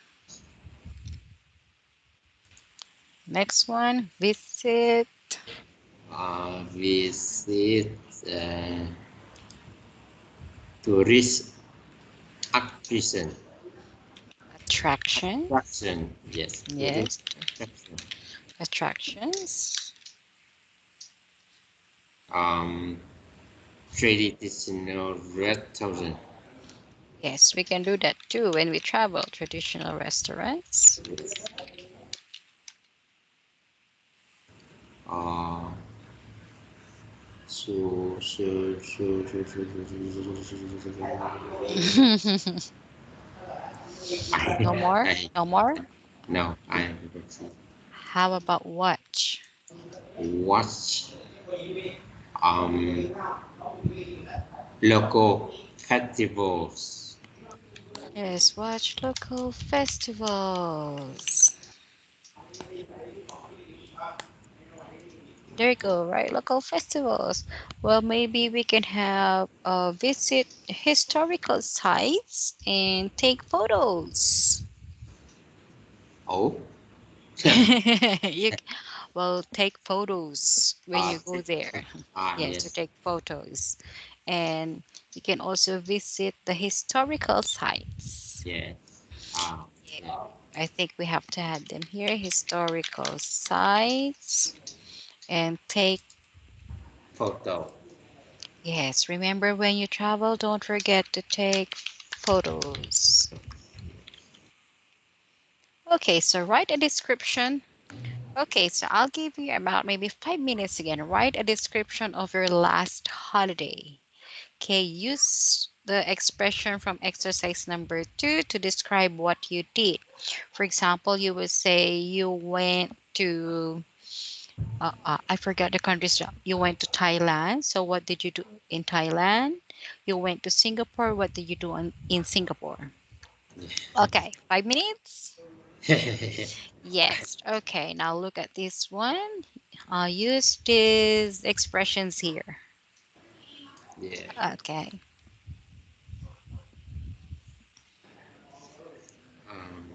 Next one, visit Visit tourist attraction. Attraction. Attraction. Yes. Yes. Attraction. Attractions. Um, Traditional restaurant. Yes, we can do that too when we travel. Traditional restaurants. Yes. Uh, No more? I, No more? no, I haven't seen. How about watch? Watch um local festivals. Yes, watch local festivals. There you go, right? Local festivals. Well, maybe we can have visit historical sites and take photos. Oh, you, well, take photos when you go take there. Yes, to yes, take photos. And you can also visit the historical sites. yes, Yeah, yeah, I think we have to add them here. Historical sites and take. photo. Yes, remember when you travel, don't forget to take photos. Okay, so write a description. Okay, so I'll give you about maybe 5 minutes again. Write a description of your last holiday. Okay, use the expression from exercise number 2 to describe what you did. For example, you would say you went to, I forgot the country. You went to Thailand. So, what did you do in Thailand? You went to Singapore. What did you do in Singapore? Okay, 5 minutes? Yes. Okay, now look at this one. I'll use these expressions here. Yeah. Okay. Um,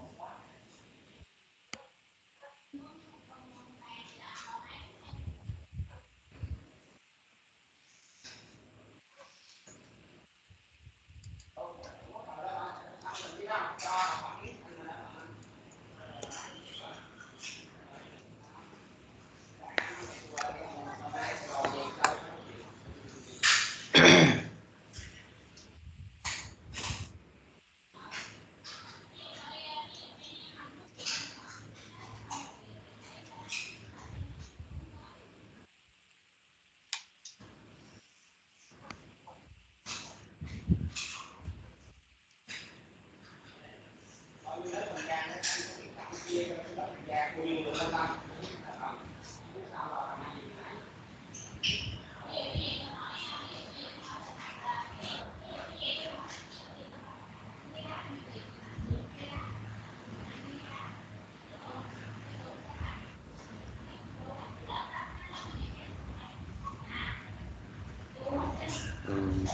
um,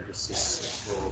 this is for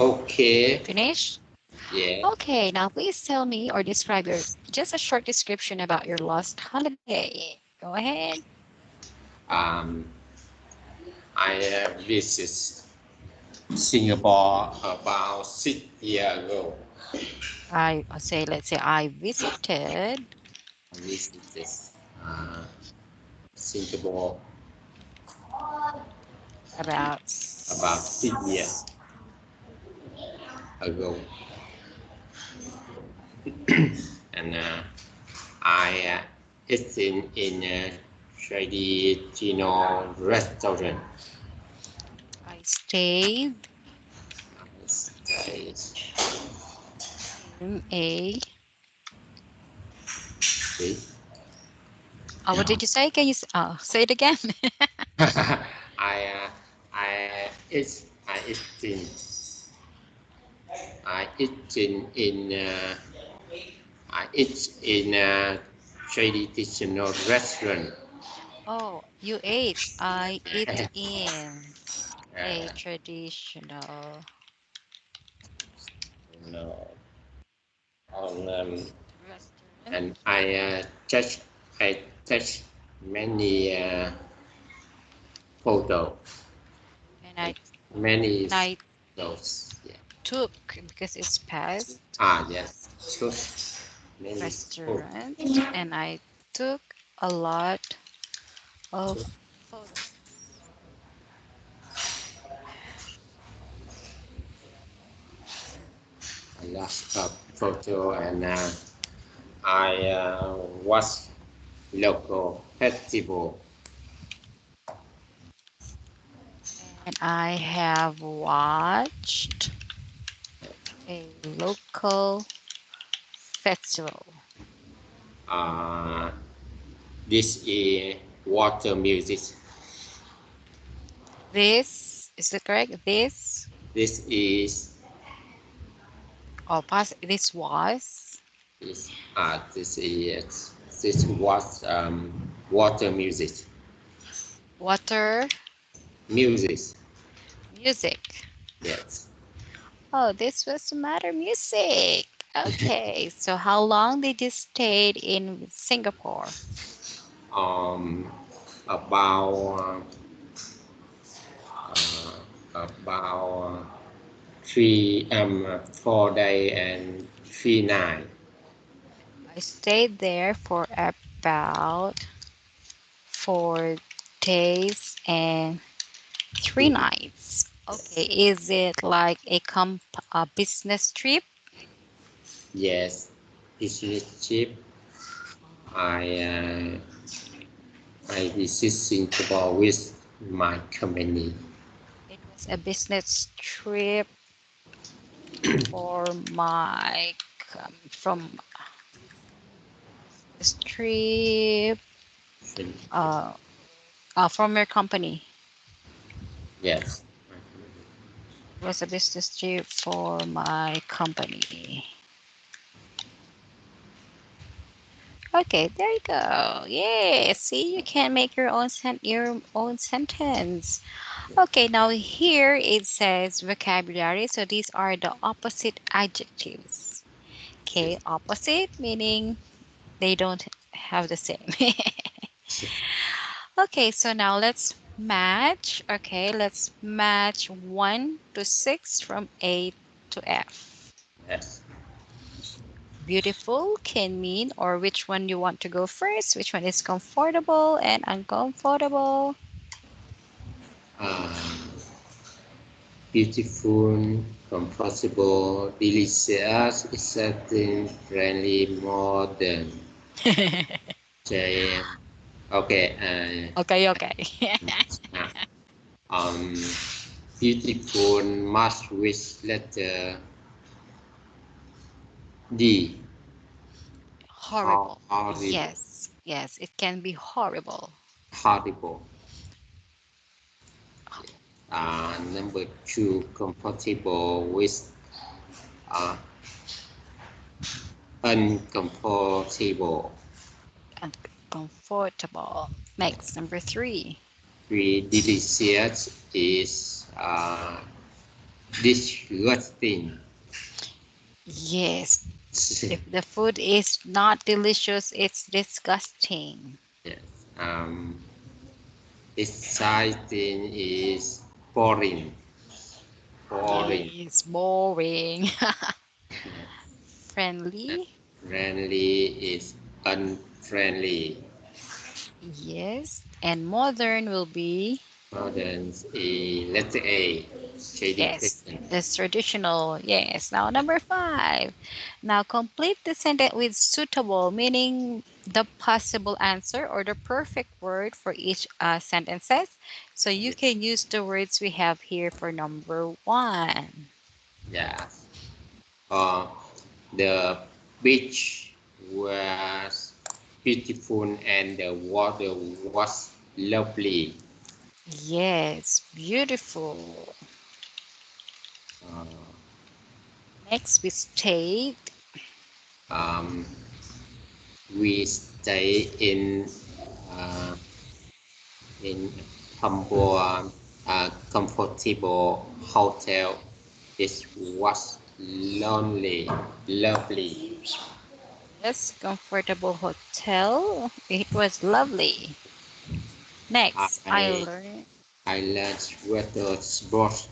Okay. Finish? Yeah. Okay, now please tell me or describe just a short description about your last holiday. Go ahead. Um, I visited Singapore about 6 years ago. Let's say I visited I visited uh, Singapore about about 6 years ago, and I ate in a traditional restaurant. I stayed I stayed. in a See? what did you say? Can you say it again? I I eat I eat in a traditional restaurant. Oh, you ate. I eat uh, in a traditional no, on restaurant, and I touch many photo and and I many and I photos. Yeah. took because it's past Yes. So many photos. restaurant, and I took a lot of So photos. I last photo and I watch local festival. And I have watched a local festival. Uh, this is water music. This is it correct? This is This was this was water music. water Music. music. Yes. Oh, this was matter music. Okay, so how long did you stay in Singapore? Um, about about 4 day and 3 night. I stayed there for about 4 days and 3 nights. Okay, is it like a business trip? Yes, business trip. I I visit Singapore with my company. It was a business trip for my from this trip uh, from your company. Yes. It was a business trip for my company. Okay, there you go. Yeah, see, you can make your own sentence. Okay, now here it says vocabulary. So these are the opposite adjectives. Okay, opposite meaning they don't have the same. Okay, so now let's match. Okay, let's match 1 to 6 from A to F. Yes. Beautiful can mean, or which one you want to go first, which one is comfortable and uncomfortable. Um, beautiful, comfortable, delicious, exciting, friendly, modern. Giant. Okay. Okay, okay. Uh, um, beautiful, must with letter D. Horrible. Horrible. Yes, yes, it can be horrible. Horrible. Number two, compatible with uh, uncomfortable. Uncomfortable. Next, number 3. Three, delicious is disgusting. Yes. If the food is not delicious, it's disgusting. Yes. Um, exciting is boring. Boring. Yes, boring. Yes. And Friendly. friendly is unfriendly. Yes. And modern will be, Modern is letter A. Shading yes, question. that's traditional. Yes. Now, number five. Now, complete the sentence with suitable, meaning the possible answer or the perfect word for each sentences. So you can use the words we have here for number one. Yes. Uh, the beach was beautiful and the water was lovely. Yes, beautiful. Uh, Next, we stayed. um, we stay uh, in humble, comfortable hotel. It was lonely, lovely. Yes, comfortable hotel. It was lovely. Next, I I learned. I learned water sports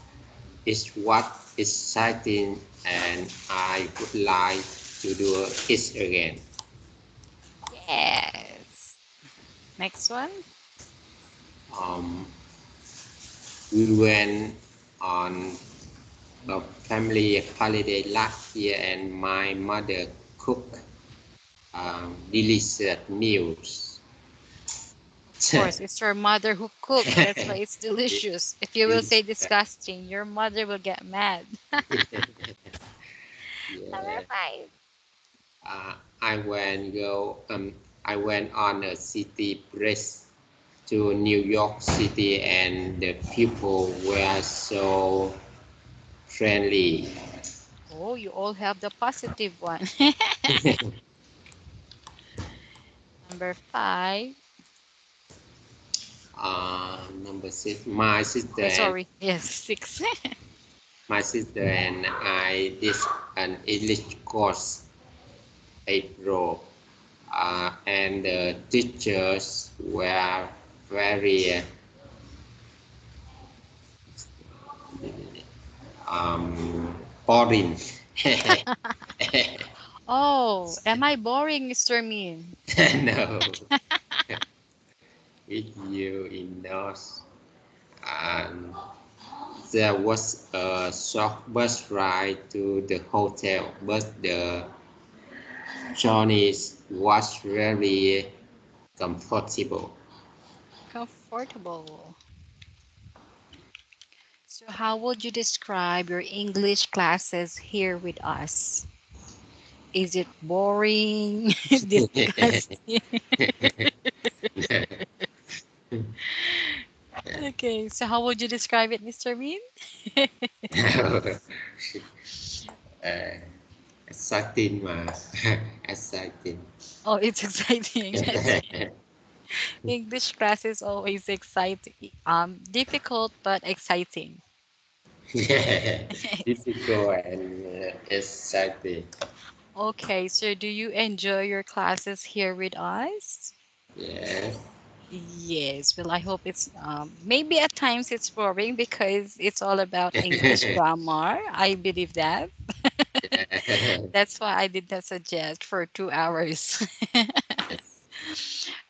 is what exciting and I would like to do it again. Yes. Next one. Um, we went on a family holiday last year and my mother cooked delicious meals. Of course, it's your mother who cooked. That's why it's It delicious. If you will is, say disgusting, your mother will get mad. Number yeah. five. Uh, I went go I went on a city break to New York City and the people were so friendly. Oh, you all have the positive one. Number five. Number six, Okay, sorry. Yes, six. my sister and I did an English course April, and the teachers were very boring. Oh, am I boring, Mr. Mean? No, with you in North. And there was a short bus ride to the hotel, but the journey was very comfortable. Comfortable. So, how would you describe your English classes here with us? Is it boring? Disgusting? Okay, so how would you describe it, Mr. Bean? uh, exciting, exciting. Oh, it's exciting. That's English class is always exciting. Difficult but exciting. Yeah, difficult and exciting. Okay, so do you enjoy your classes here with us? Yes. Yes, well, I hope it's maybe at times it's boring because it's all about English grammar. I believe that. Yeah. That's why I did not suggest for 2 hours. Yes.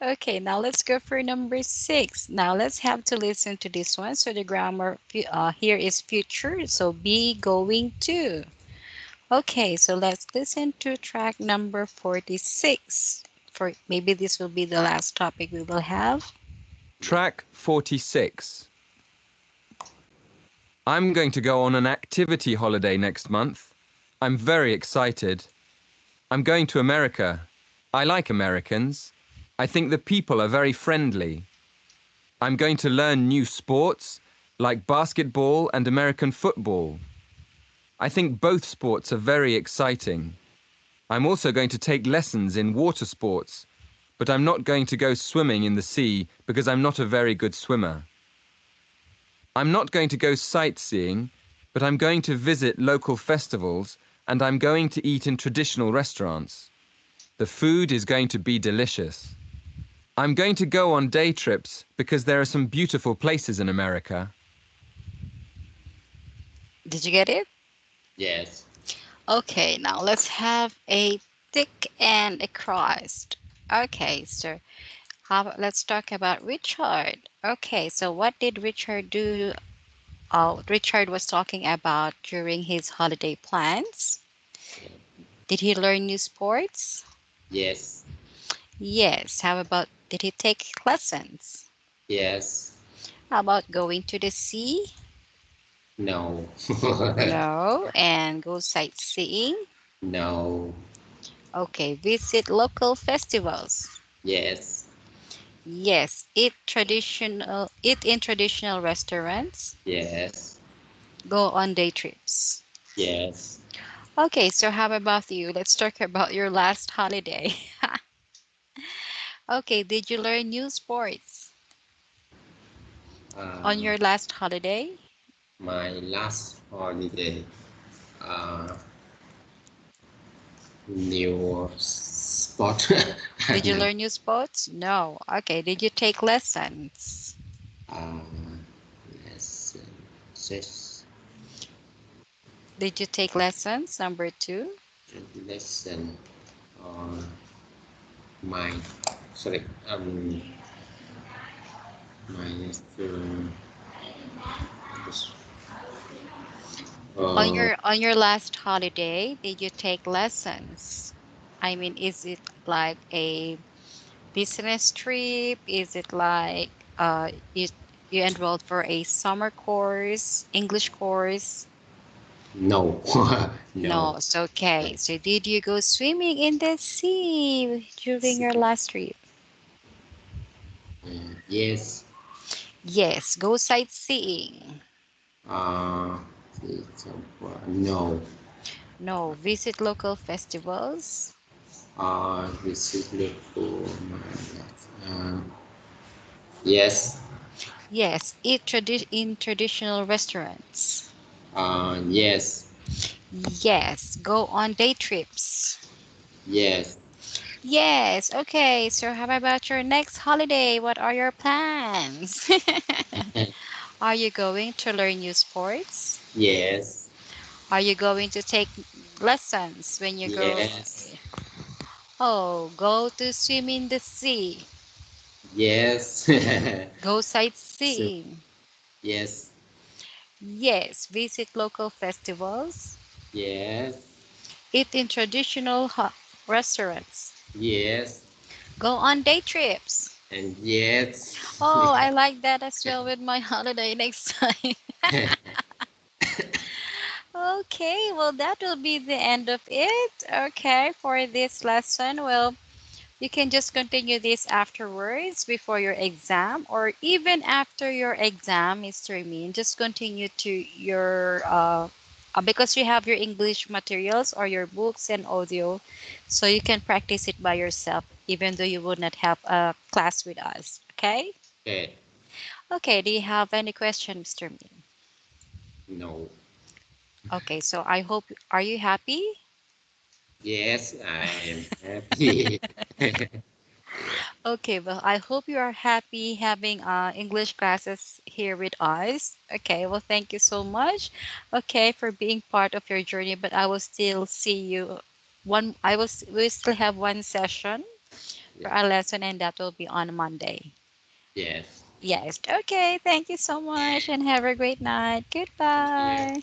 Okay, now let's go for number six. Now let's have to listen to this one. So the grammar here is future. So be going to. Okay, so let's listen to track number 46. For maybe this will be the last topic we will have. Track 46. I'm going to go on an activity holiday next month. I'm very excited. I'm going to America. I like Americans. I think the people are very friendly. I'm going to learn new sports like basketball and American football. I think both sports are very exciting. I'm also going to take lessons in water sports, but I'm not going to go swimming in the sea because I'm not a very good swimmer. I'm not going to go sightseeing but I'm going to visit local festivals and I'm going to eat in traditional restaurants. The food is going to be delicious. I'm going to go on day trips because there are some beautiful places in America. Did you get it? Yes. Okay, now let's have a thick and a crust. Okay, so let's talk about Richard. Okay, so what did Richard do? Oh, Richard was talking about during his holiday plans. Did he learn new sports? Yes. Yes. How about did he take lessons? Yes. How about going to the sea? No. No. And go sightseeing? No. Okay. Visit local festivals? Yes. Yes. Eat in traditional restaurants? Yes. Go on day trips? Yes. Okay, so how about you? Let's talk about your last holiday. Okay, did you learn new sports on Uh, your last holiday? my last holiday. Uh, new spot. Did you learn new sports? No. Okay, did you take lessons? uh, yes. Just Did you take lessons? Number two. lesson on my sorry my uh, On your last holiday, did you take lessons? I mean, is it like a business trip? Is it like you enrolled for a summer course, English course? no. No, No. it's okay. So did you go swimming in the sea during your last trip? Yes. Yes, go sightseeing. Uh, no. No, visit local festivals. This is look for yes. Yes, in traditional restaurants. Yes. Yes, go on day trips. Yes. Yes, okay. So how about your next holiday? What are your plans? Are you going to learn new sports? Yes. Are you going to take lessons when you go? Yes. Oh, go to swim in the sea. Yes. Go So, sightseeing. yes. Yes, visit local festivals. Yes. Eat in traditional restaurants. Yes. Go on day trips. And yes. Oh, I like that as well with my holiday next time. Okay, well, that will be the end of it. Okay, for this lesson. Well, you can just continue this afterwards before your exam or even after your exam, Mr. Min. Just continue to your, because you have your English materials or your books and audio, so you can practice it by yourself, even though you would not have a class with us. Okay? Okay. Okay, do you have any question, Mr. Min? No. Okay, so I hope, are you happy? Yes, I am happy. Okay, well, I hope you are happy having English classes here with us. Okay, well, thank you so much. Okay, for being part of your journey, but I will still see you we still have one session for Yeah. our lesson, and that will be on Monday. Yes. Yes. Okay, thank you so much and have a great night. Thank you. Goodbye.